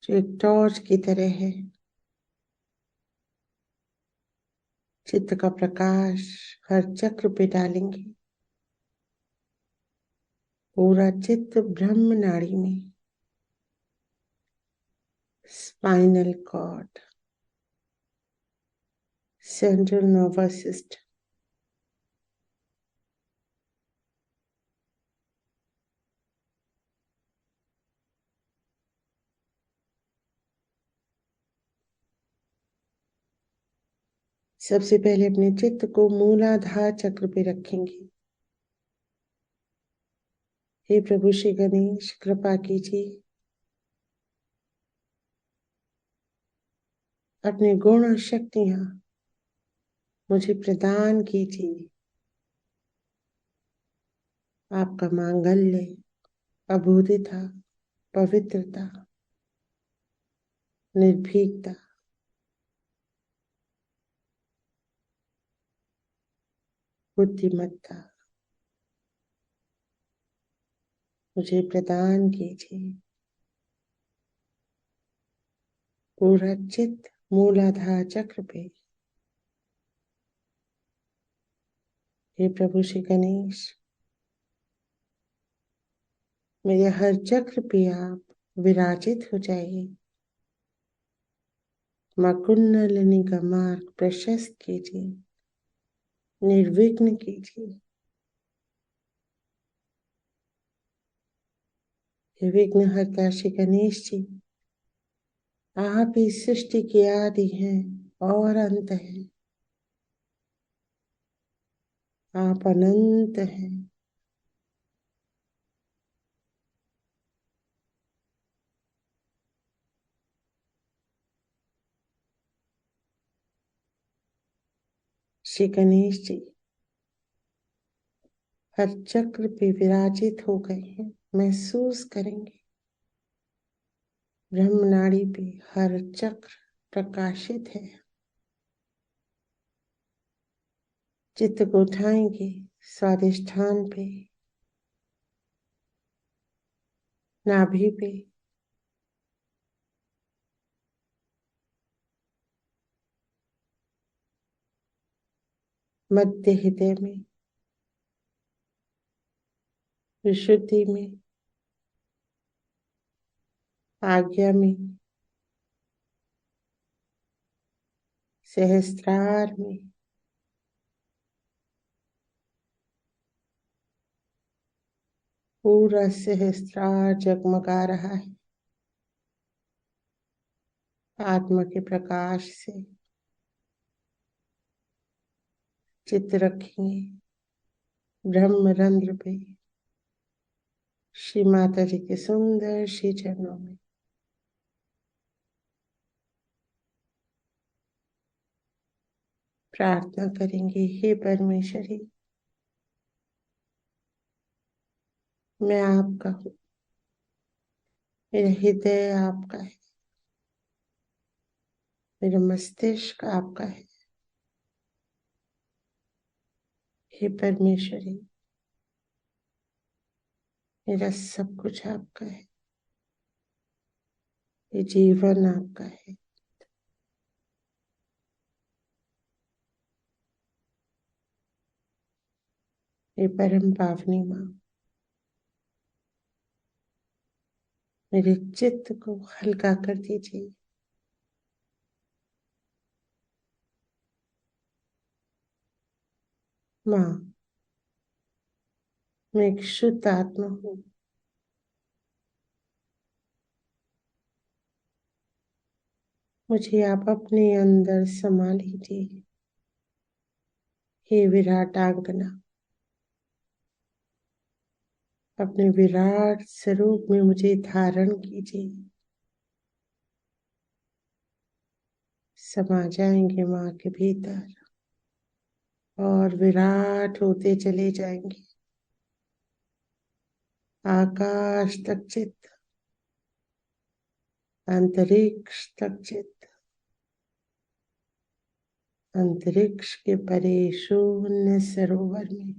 जो एक टॉर्च की तरह है, चित्त का प्रकाश हर चक्र पे डालेंगे। पूरा चित्त ब्रह्म नाड़ी में, spinal cord, central nervous system, सबसे पहले अपने चित्त को मूलाधार चक्र पे रखेंगे। हे प्रभु श्री गणेश, कृपा कीजिए, अपने गुण और शक्तियां मुझे प्रदान कीजिए। आपका मांगल्य, अबोधिता, पवित्रता, निर्भीकता, बुद्धिमत्ता मुझे प्रदान कीजिए। पूरा चित्त मूलाधार चक्र पे, हे प्रभु श्री गणेश, मेरे हर चक्र पे आप विराजित हो जाइए। मां कुंडलिनी का मार्ग प्रशस्त कीजिए, निर्विघ्न कीजिए। हे विघ्नहर्ता श्री गणेश जी, आप ही सृष्टि के आदि हैं और अंत है। आप अनंत हैं। श्री गणेश जी हर चक्र पे विराजित हो गए हैं। महसूस करेंगे ब्रह्म नाड़ी पे हर चक्र प्रकाशित है। चित्त को उठाएंगे स्वादिष्ठान पे, नाभि पे, मध्य हृदय में, विशुद्धि में, आज्ञा में, सहस्त्रार में, पूरा सहस्त्रार जगमगा रहा है आत्मा के प्रकाश से। चित्त रखेंगे ब्रह्म रंध्र पे, श्री माता जी के सुंदर श्री चरणों में। प्रार्थना करेंगे, हे परमेश्वरी, मैं आपका हूँ, मेरा हृदय आपका है, मेरा मस्तिष्क आपका है। हे परमेश्वरी, मेरा सब कुछ आपका है, ये जीवन आपका है। हे परम पावनी माँ, मेरे चित्त को हल्का कर दीजिए। माँ, मैं एक शुद्ध आत्मा हूँ। मुझे आप अपने अंदर समा लीजिए। हे विराट आंगना, अपने विराट स्वरूप में मुझे धारण कीजिए। समा जाएंगे माँ के भीतर और विराट होते चले जाएंगे। आकाश तक चित, अंतरिक्ष तक चित, अंतरिक्ष के परे शून्य सरोवर में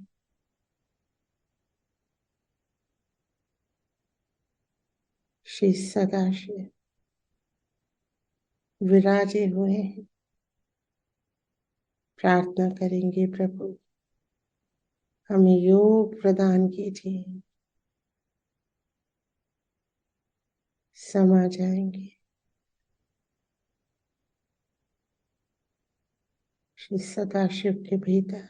श्री सदाशिव विराजे हुए हैं। प्रार्थना करेंगे, प्रभु हमें योग प्रदान कीजिए। समा जाएंगे श्री सदाशिव के भीतर।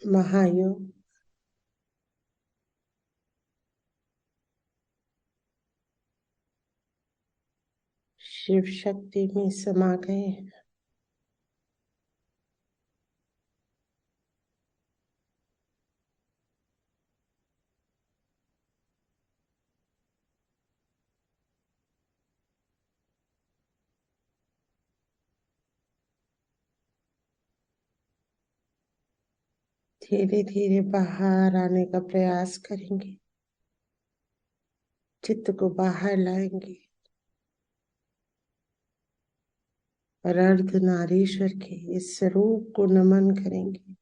महायोग शिव शक्ति में समा गए हैं। धीरे धीरे बाहर आने का प्रयास करेंगे। चित्त को बाहर लाएंगे और अर्धनारीश्वर के इस स्वरूप को नमन करेंगे।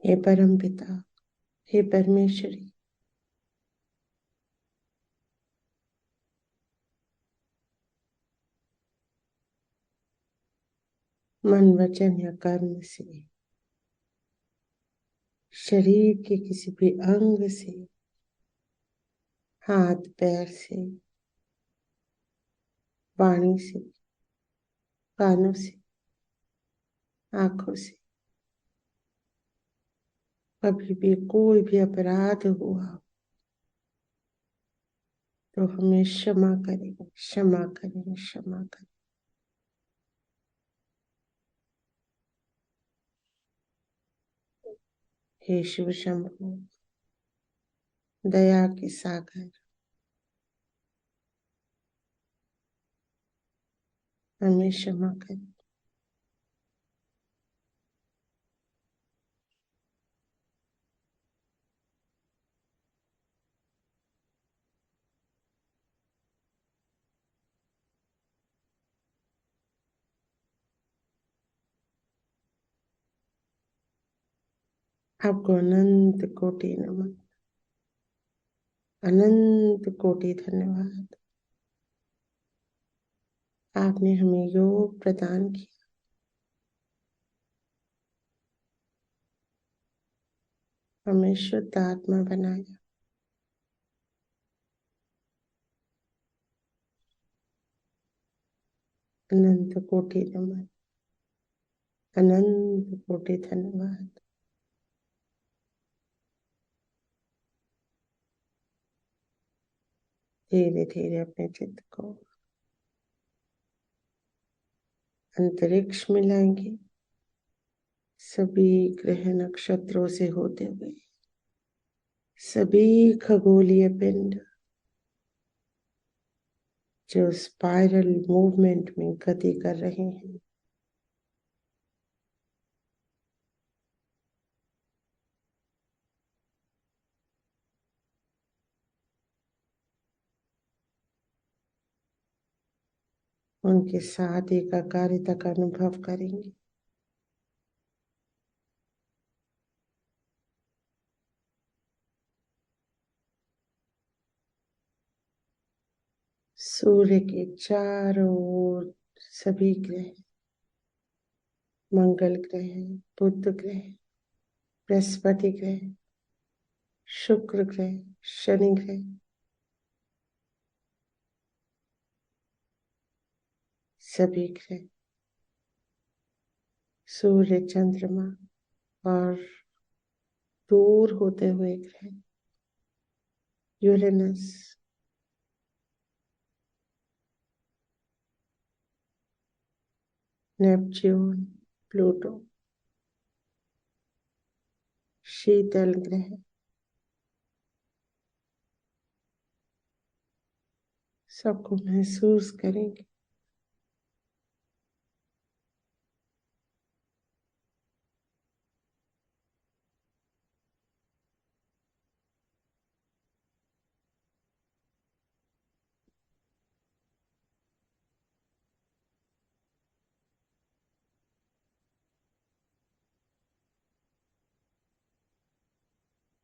हे परम पिता, हे परमेश्वरी, मन वचन या कर्म से, शरीर के किसी भी अंग से, हाथ पैर से, वाणी से, कानों से, आंखों से कभी भी कोई भी अपराध हुआ तो हमें क्षमा करें, क्षमा करें, क्षमा करें। हे शिव शंभु, दया के सागर, हमें क्षमा करें। आपको अनंत कोटि नमन, अनंत कोटि धन्यवाद। आपने हमें योग प्रदान किया, हमें शुद्ध आत्मा बनाया। अनंत कोटि नमन, अनंत कोटि धन्यवाद। धीरे धीरे अपने चित्त को अंतरिक्ष में लाएंगे, सभी ग्रह नक्षत्रों से होते हुए सभी खगोलीय पिंड जो स्पाइरल मूवमेंट में गति कर रहे हैं, उनके साथ एकाकारिता का अनुभव करेंगे। सूर्य के चारों ओर सभी ग्रह, मंगल ग्रह, बुध ग्रह, बृहस्पति ग्रह, शुक्र ग्रह, शनि ग्रह, सभी ग्रह, सूर्य, चंद्रमा और दूर होते हुए ग्रह यूरेनस, नेपच्यून, प्लूटो, शीतल ग्रह, सबको महसूस करेंगे।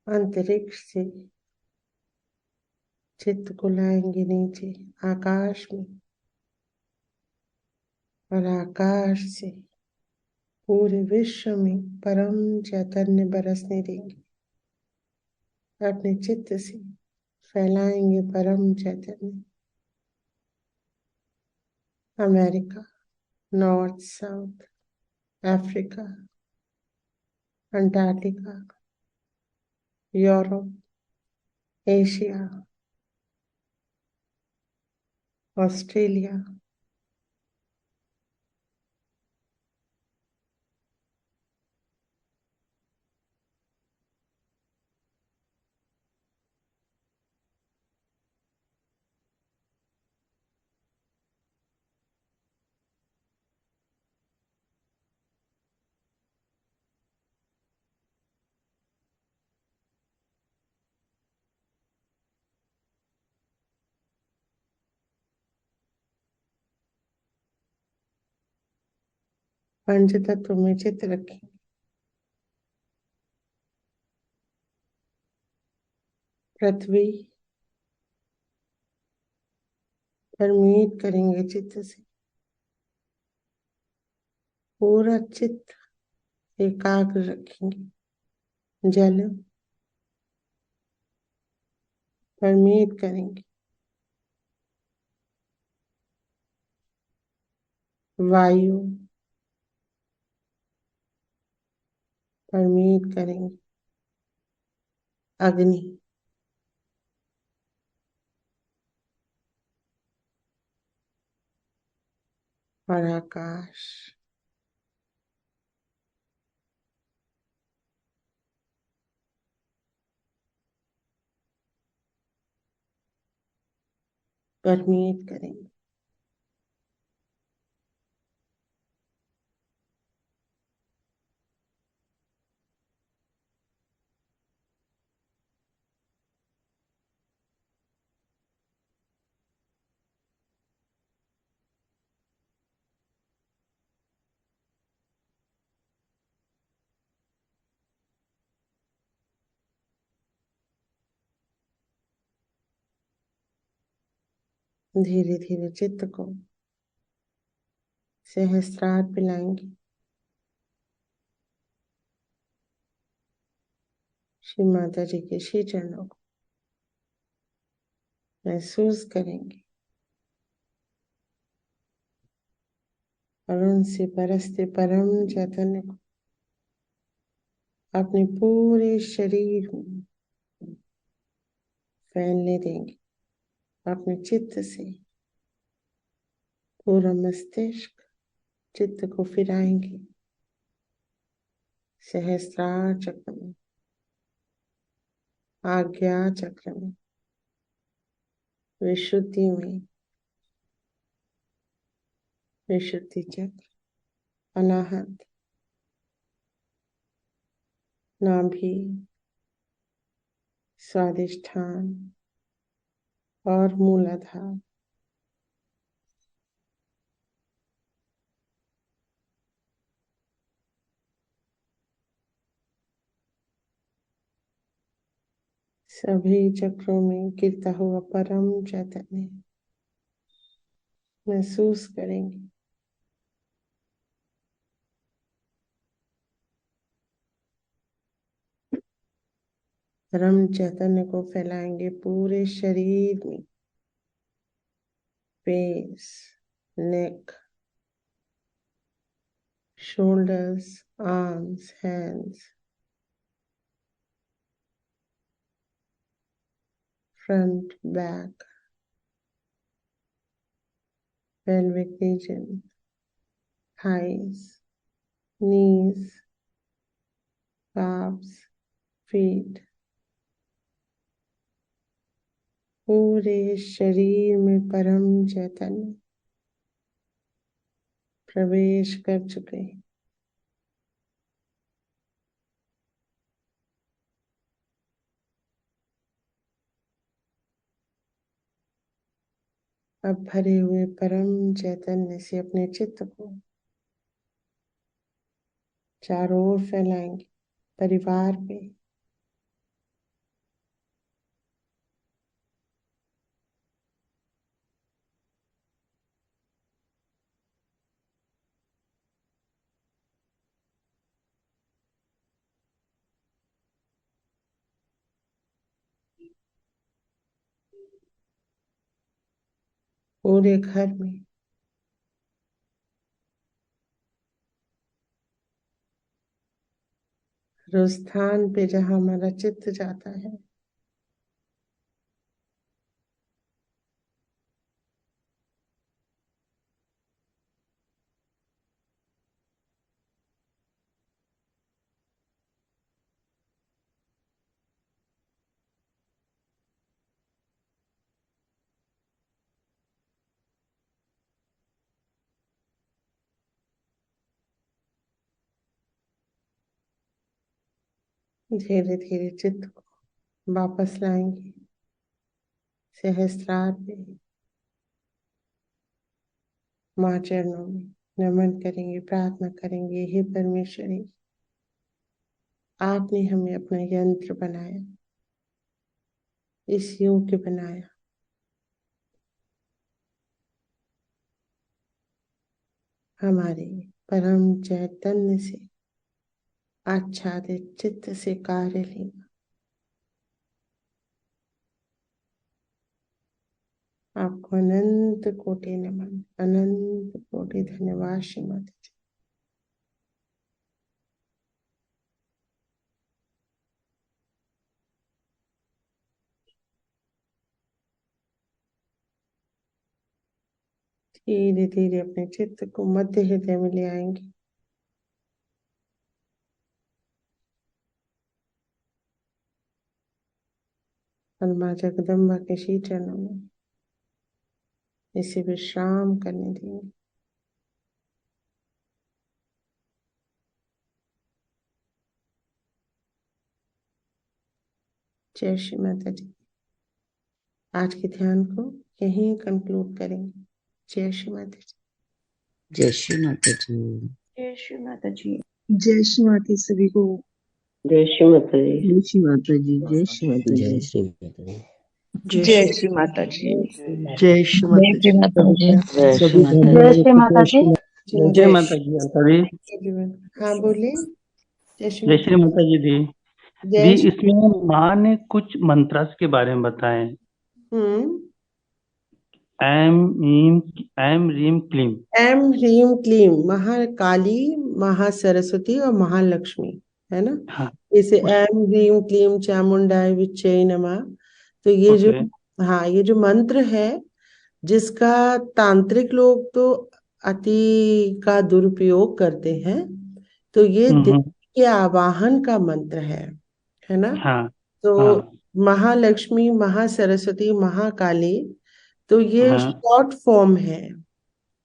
अंतरिक्ष से चित्त को लाएंगे नीचे आकाश में, और आकाश से पूरे विश्व में परम चैतन्य बरसने देंगे। अपने चित्त से फैलाएंगे परम चैतन्य। America, North, South, Africa, Antarctica, Europe, Asia, Australia, पंच तत्व में चित्त रखें। पृथ्वी परमीत करेंगे चित्त से, पूरा चित्त एकाग्र रखेंगे। जल परमीत करेंगे, वायु परमीत करेंगे, अग्नि और आकाश परमीत करेंगे। धीरे धीरे चित्त को सहस्त्रार पिलाएंगे। श्री माता जी के श्री चरणों को महसूस करेंगे और उनसे बरसते परम चैतन्य को अपने पूरे शरीर में फैलने देंगे। अपने चित्त से पूरा मस्तिष्क चित्त को फिराएंगे सहस्त्रार चक्र में, आज्ञा चक्र में, विशुद्धि में, विशुद्धि चक्र, अनाहत, नाभि, स्वादिष्ठान और मूलाधार। सभी चक्रों में गिरता हुआ परम चैतन्य महसूस करेंगे। परम चैतन्य को फैलाएंगे पूरे शरीर में, फेस, नेक, shoulders, arms, hands, front, back, pelvic region, thighs, knees, calves, feet, पूरे शरीर में परम चैतन्य प्रवेश कर चुके हैं। अब भरे हुए परम चैतन्य से अपने चित्त को चारों ओर फैलाएंगे। परिवार पे, पूरे घर में, हर उस स्थान पे जहाँ हमारा चित्त जाता है धीरे धीरे चित्त को वापस लाएंगे सहस्त्रार पे। माँ चरणों में नमन करेंगे, प्रार्थना करेंगे, हे परमेश्वरी, आपने हमें अपना यंत्र बनाया, इस योग्य बनाया। हमारे परम चैतन्य से आच्छादित चित्त से कार्य लेगा। आपको अनंत कोटि नमन, अनंत कोटि धन्यवाद श्रीमती जी। धीरे धीरे अपने चित्त को मध्य हृदय में ले आएंगे। और माँ जगदम्बा के श्री चरणों में इसे विश्राम करने देंगे। जय श्री माता जी। आज के ध्यान को यहीं कंक्लूड करेंगे। जय श्री माता जी। जय श्री माता जी। जय श्री माता जी। जय श्री माता सभी को। जय श्री माता जी। जय श्री माता जी। जय श्री माता जय जी। श्री माता जी। जय श्री माता जी। जय श्री माता जी। जय श्री सभी माता धर्मों जी। के माता जी। जय माता जी। माता जी। हाँ बोलिए। जय श्री जय श्री माता जी दी। जय दी इसमें माँ ने कुछ मंत्रास के बारे में बताए। एम रीम क्लीम। एम ह्रीम क्लीम, महाकाली, महासरस्वती और महालक्ष्मी, है ना। हाँ। जैसे एम ह्रीम क्लीम चामुंडाय विच्चय नमः। तो ये जो हाँ ये जो मंत्र है जिसका तांत्रिक लोग तो अति का दुरुपयोग करते हैं, तो ये देवी के आवाहन का मंत्र है ना। हाँ। तो हाँ। महालक्ष्मी, महासरस्वती, महाकाली, तो ये हाँ। शॉर्ट फॉर्म है।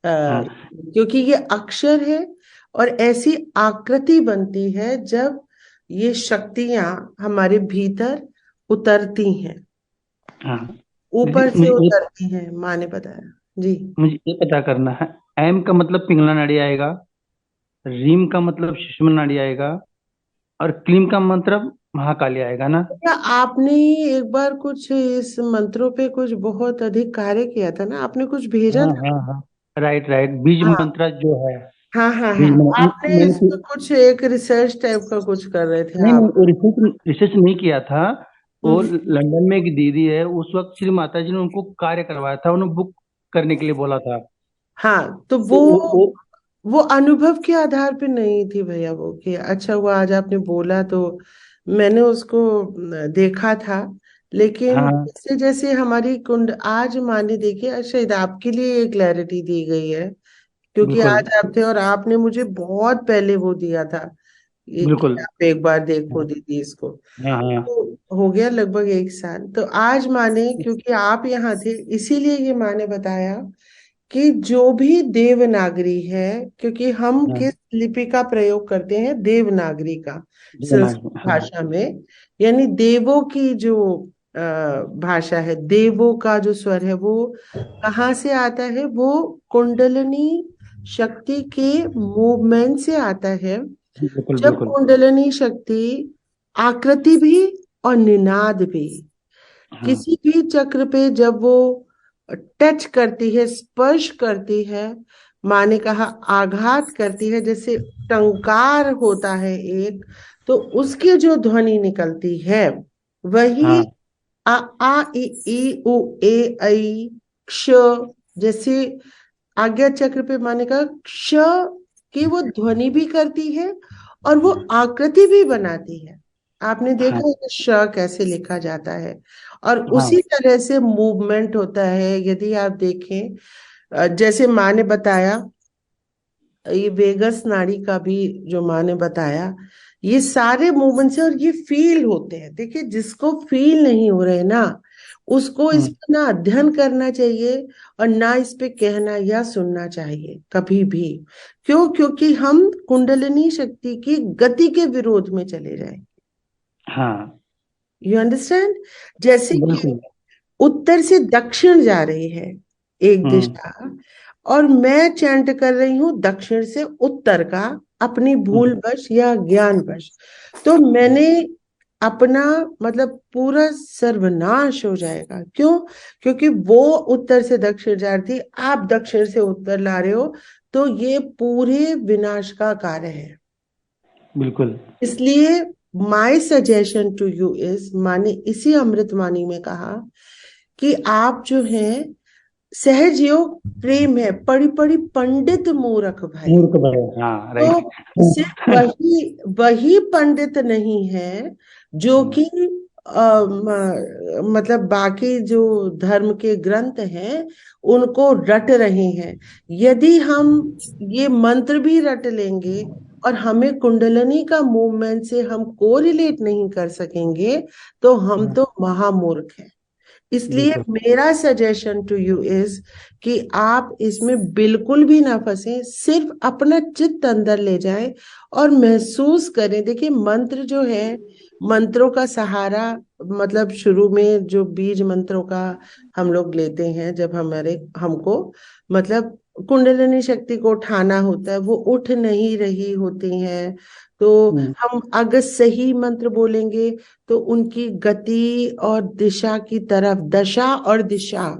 हाँ। क्योंकि ये अक्षर है और ऐसी आकृति बनती है जब ये शक्तियां हमारे भीतर उतरती हैं, हाँ। ऊपर से उतरती हैं। माँ ने बताया जी। मुझे ये पता करना है, एम का मतलब पिंगला नाड़ी आएगा, रीम का मतलब सुषुम्ना नाड़ी आएगा, और क्लीम का मतलब महाकाली आएगा ना। क्या आपने एक बार कुछ इस मंत्रों पे कुछ बहुत अधिक कार्य किया था ना, आपने कुछ भेजा हाँ, था। हाँ, हाँ। राइट राइट, बीज हाँ। मंत्र जो है। हाँ हाँ बीज हाँ, मंत्र आपने इसको कुछ एक रिसर्च टाइप का कुछ कर रहे थे नहीं आप। नहीं, रिसर्च नहीं किया था। वो लंदन में एक दीदी है, उस वक्त श्री माता जी ने उनको कार्य करवाया था, उन्हें बुक करने के लिए बोला था। हाँ, तो वो अनुभव के आधार पे नहीं थी भैया वो, कि अच्छा हुआ आज आपने बोला तो मैंने उसको देखा था। लेकिन हाँ। जैसे जैसे हमारी कुंड आज माने देखिए, शायद आपके लिए क्लैरिटी दी गई है क्योंकि बिल्कुल। आज आप थे और आपने मुझे बहुत पहले वो दिया था कि बिल्कुल। आप एक बार देखो दीदी इसको। हाँ, हाँ। तो हो गया लगभग 1 साल। तो आज माने क्योंकि आप यहाँ थे इसीलिए ये माने बताया कि जो भी देवनागरी है, क्योंकि हम हाँ। किस लिपि का प्रयोग करते हैं, देवनागरी का, संस्कृत हाँ। भाषा में, यानी देवों की जो भाषा है, देवों का जो स्वर है वो कहाँ से आता है, वो कुंडलिनी शक्ति के मूवमेंट से आता है। बिल्कुल जब बिल्कुल। कुंडलिनी शक्ति आकृति भी और निनाद भी हाँ। किसी भी चक्र पे जब वो टच करती है, स्पर्श करती है, माँ ने कहा आघात करती है, जैसे टंकार होता है एक, तो उसकी जो ध्वनि निकलती है वही हाँ। आ ई उ ए ऐ क्ष, जैसे आज्ञा चक्र पे माँ ने कहा क्ष की वो ध्वनि भी करती है और वो आकृति भी बनाती है। आपने देखा है कि श कैसे लिखा जाता है, और उसी तरह से मूवमेंट होता है। यदि आप देखें जैसे माँ ने बताया, ये वेगस नाड़ी का भी जो माँ ने बताया, ये सारे मूवमेंट्स है और ये फील होते हैं। देखिए जिसको फील नहीं हो रहे ना, उसको इस पर ना अध्ययन करना चाहिए और ना इस पे कहना या सुनना चाहिए कभी भी। क्यों? क्योंकि हम कुंडलिनी शक्ति की गति के विरोध में चले जाएंगे। हाँ। You understand? जैसे कि उत्तर से दक्षिण जा रही है एक दिशा, और मैं चैंट कर रही हूँ दक्षिण से उत्तर का, अपनी भूलवश या ज्ञानवश, तो मैंने अपना मतलब पूरा सर्वनाश हो जाएगा। क्यों? क्योंकि वो उत्तर से दक्षिण जा रही थी, आप दक्षिण से उत्तर ला रहे हो, तो ये पूरे विनाश का कार्य है। बिल्कुल। इसलिए my suggestion to you is, माने इसी अमृतवाणी में कहा कि आप जो है सहज योग प्रेम है, पड़ी पड़ी पंडित मूर्ख भाई। मूर्ख भाई, हाँ तो राइट। सिर्फ वही पंडित नहीं है जो कि मतलब बाकी जो धर्म के ग्रंथ हैं उनको रट रहे हैं। यदि हम ये मंत्र भी रट लेंगे और हमें कुंडलिनी का मूवमेंट से हम कोरिलेट नहीं कर सकेंगे, तो हम तो महामूर्ख हैं। इसलिए मेरा सजेशन टू यू इज कि आप इसमें बिल्कुल भी ना फंसे, सिर्फ अपना चित्त अंदर ले जाएं और महसूस करें। देखिए मंत्र जो है, मंत्रों का सहारा मतलब शुरू में जो बीज मंत्रों का हम लोग लेते हैं, जब हमको मतलब कुंडलिनी शक्ति को उठाना होता है, वो उठ नहीं रही होती हैं, तो हम अगर सही मंत्र बोलेंगे तो उनकी गति और दिशा की तरफ, दशा और दिशा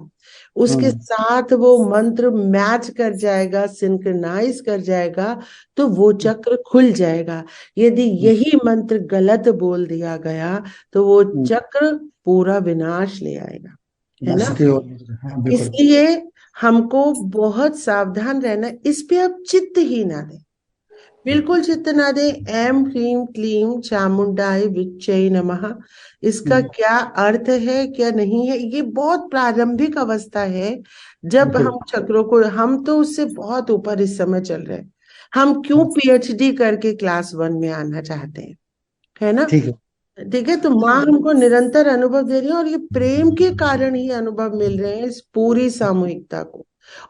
उसके साथ वो मंत्र मैच कर जाएगा, सिंक्रनाइज कर जाएगा, तो वो चक्र खुल जाएगा। यदि यही मंत्र गलत बोल दिया गया तो वो चक्र पूरा विनाश ले आएगा, है ना। इसलिए हमको बहुत सावधान रहना, इस पे अब चित्त ही ना दें, बिल्कुल चित्त ना दे। ऐम ह्रीम क्लीम चामुंडाय विच्चय नमः, इसका क्या अर्थ है क्या नहीं है, ये बहुत प्रारंभिक अवस्था है। जब हम चक्रों को, हम तो उससे बहुत ऊपर इस समय चल रहे हैं। हम क्यों पीएचडी करके क्लास 1 में आना चाहते हैं, है ना। ठीक है, तो माँ हमको निरंतर अनुभव दे रही है और ये प्रेम के कारण ही अनुभव मिल रहे हैं इस पूरी सामूहिकता को,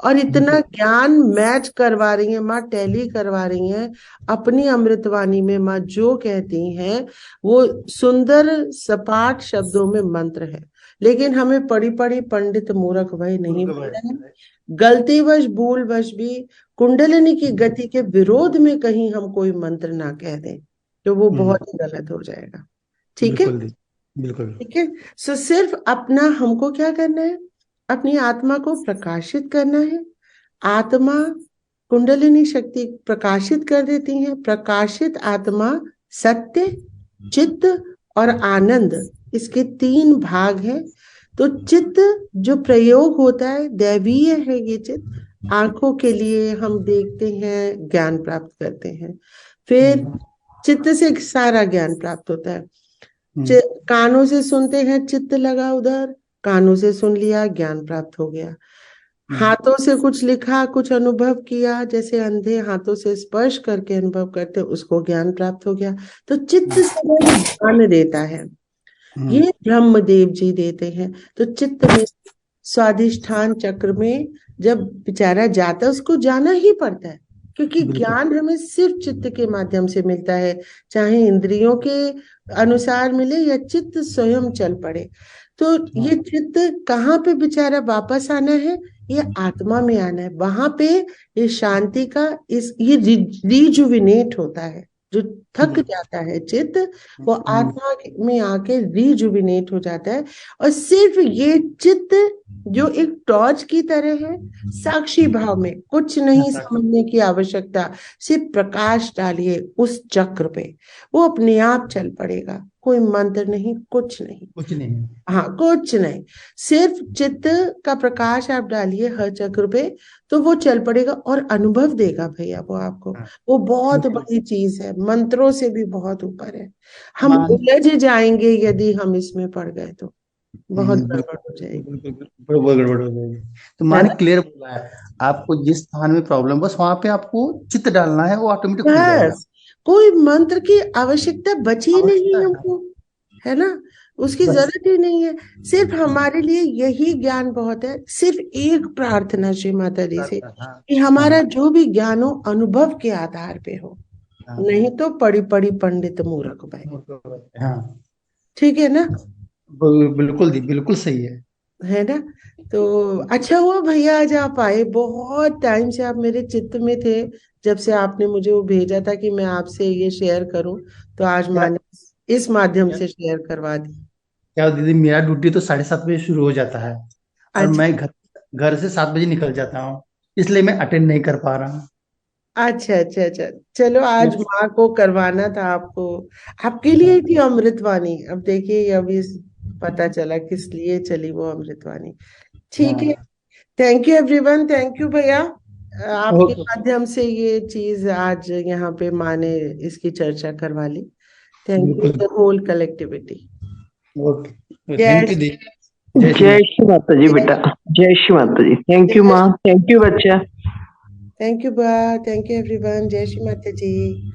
और इतना ज्ञान मैच करवा रही है माँ, टैली करवा रही है अपनी अमृतवाणी में। माँ जो कहती हैं वो सुंदर सपाट शब्दों में मंत्र है, लेकिन हमें पड़ी पड़ी पंडित मूर्ख भाई नहीं बनना है। गलतीवश भूलवश भी कुंडलिनी की गति के विरोध में कहीं हम कोई मंत्र ना कह दें, तो वो बहुत ही गलत हो जाएगा। ठीक है, बिल्कुल ठीक है। सो सिर्फ अपना हमको क्या करना है, अपनी आत्मा को प्रकाशित करना है। आत्मा कुंडलिनी शक्ति प्रकाशित कर देती है। प्रकाशित आत्मा सत्य, चित्त और आनंद, इसके 3 भाग हैं। तो चित्त जो प्रयोग होता है दैवीय है। ये चित्त आंखों के लिए हम देखते हैं, ज्ञान प्राप्त करते हैं, फिर चित्त से सारा ज्ञान प्राप्त होता है। कानों से सुनते हैं, चित्त लगा उधर, कानों से सुन लिया, ज्ञान प्राप्त हो गया। हाथों से कुछ लिखा, कुछ अनुभव किया, जैसे अंधे हाथों से स्पर्श करके अनुभव करते, उसको ज्ञान प्राप्त हो गया। तो चित्त से वो ज्ञान देता है, ये ब्रह्मदेव जी देते हैं। तो चित्त में स्वाधिष्ठान चक्र में जब बेचारा जाता है, उसको जाना ही पड़ता है, क्योंकि ज्ञान हमें सिर्फ चित्त के माध्यम से मिलता है, चाहे इंद्रियों के अनुसार मिले या चित्त स्वयं चल पड़े। तो ये चित्त कहाँ पे बेचारा वापस आना है, ये आत्मा में आना है। वहां पे ये शांति का ये रिजुविनेट होता है। जो थक जाता है चित्त, वो आत्मा में आके रिजुविनेट हो जाता है। और सिर्फ ये चित्त जो एक टॉर्च की तरह है, साक्षी भाव में, कुछ नहीं समझने की आवश्यकता, सिर्फ प्रकाश डालिए उस चक्र पे, वो अपने आप चल पड़ेगा। कोई मंत्र नहीं, कुछ नहीं, हाँ कुछ नहीं, सिर्फ चित्त का प्रकाश आप डालिए हर चक्र पे, तो वो चल पड़ेगा और अनुभव देगा भैया वो आपको। वो बहुत बड़ी चीज है, मंत्रों से भी बहुत ऊपर है। हम उलझ जाएंगे यदि हम इसमें पड़ गए तो बहुत गड़बड़ हो जाएगी, बहुत गड़बड़ हो जाएगी। तो माँ ने क्लियर बोला है, आपको जिस स्थान में प्रॉब्लम, बस वहां पे आपको चित्त डालना है, वो ऑटोमेटिक खुल जाएगा। कोई मंत्र की आवश्यकता बची ही नहीं हमको, है ना, उसकी जरूरत ही नहीं है। सिर्फ हमारे लिए यही ज्ञान बहुत है। सिर्फ एक प्रार्थना श्री माता जी से कि हमारा जो भी ज्ञान हो अनुभव के आधार पे हो, नहीं तो पड़ी पड़ी पंडित मूर्ख भाई। हाँ ठीक है ना, बिल्कुल दी, बिल्कुल सही है ना। तो अच्छा हुआ भैया आज आप आए, बहुत टाइम से आप मेरे चित्त में थे, जब से आपने मुझे वो भेजा था कि मैं आपसे ये शेयर करूं, तो आज मैंने इस माध्यम से शेयर करवा दी। क्या दीदी, मेरा ड्यूटी तो 7:30 बजे शुरू हो जाता है और अच्छा मैं घर से 7 बजे निकल जाता हूँ, इसलिए मैं अटेंड नहीं कर पा रहा हूँ। अच्छा अच्छा अच्छा, चलो आज माँ को करवाना था आपको, आपके लिए ही थी अमृतवाणी। अब देखिए अभी पता चला किस लिए चली वो अमृतवाणी। ठीक है, thank you everyone, thank you भैया, आपके ओके माध्यम से ये चीज आज यहाँ पे माँ ने इसकी चर्चा करवा ली। Thank you the whole collectivity. Okay, thank you दीदी। जय श्री माता जी बेटा, जय श्री माता जी। थैंक यू माँ, थैंक यू बच्चा। थैंक यू बा, थैंक यू एवरीवन, जय श्री माता जी।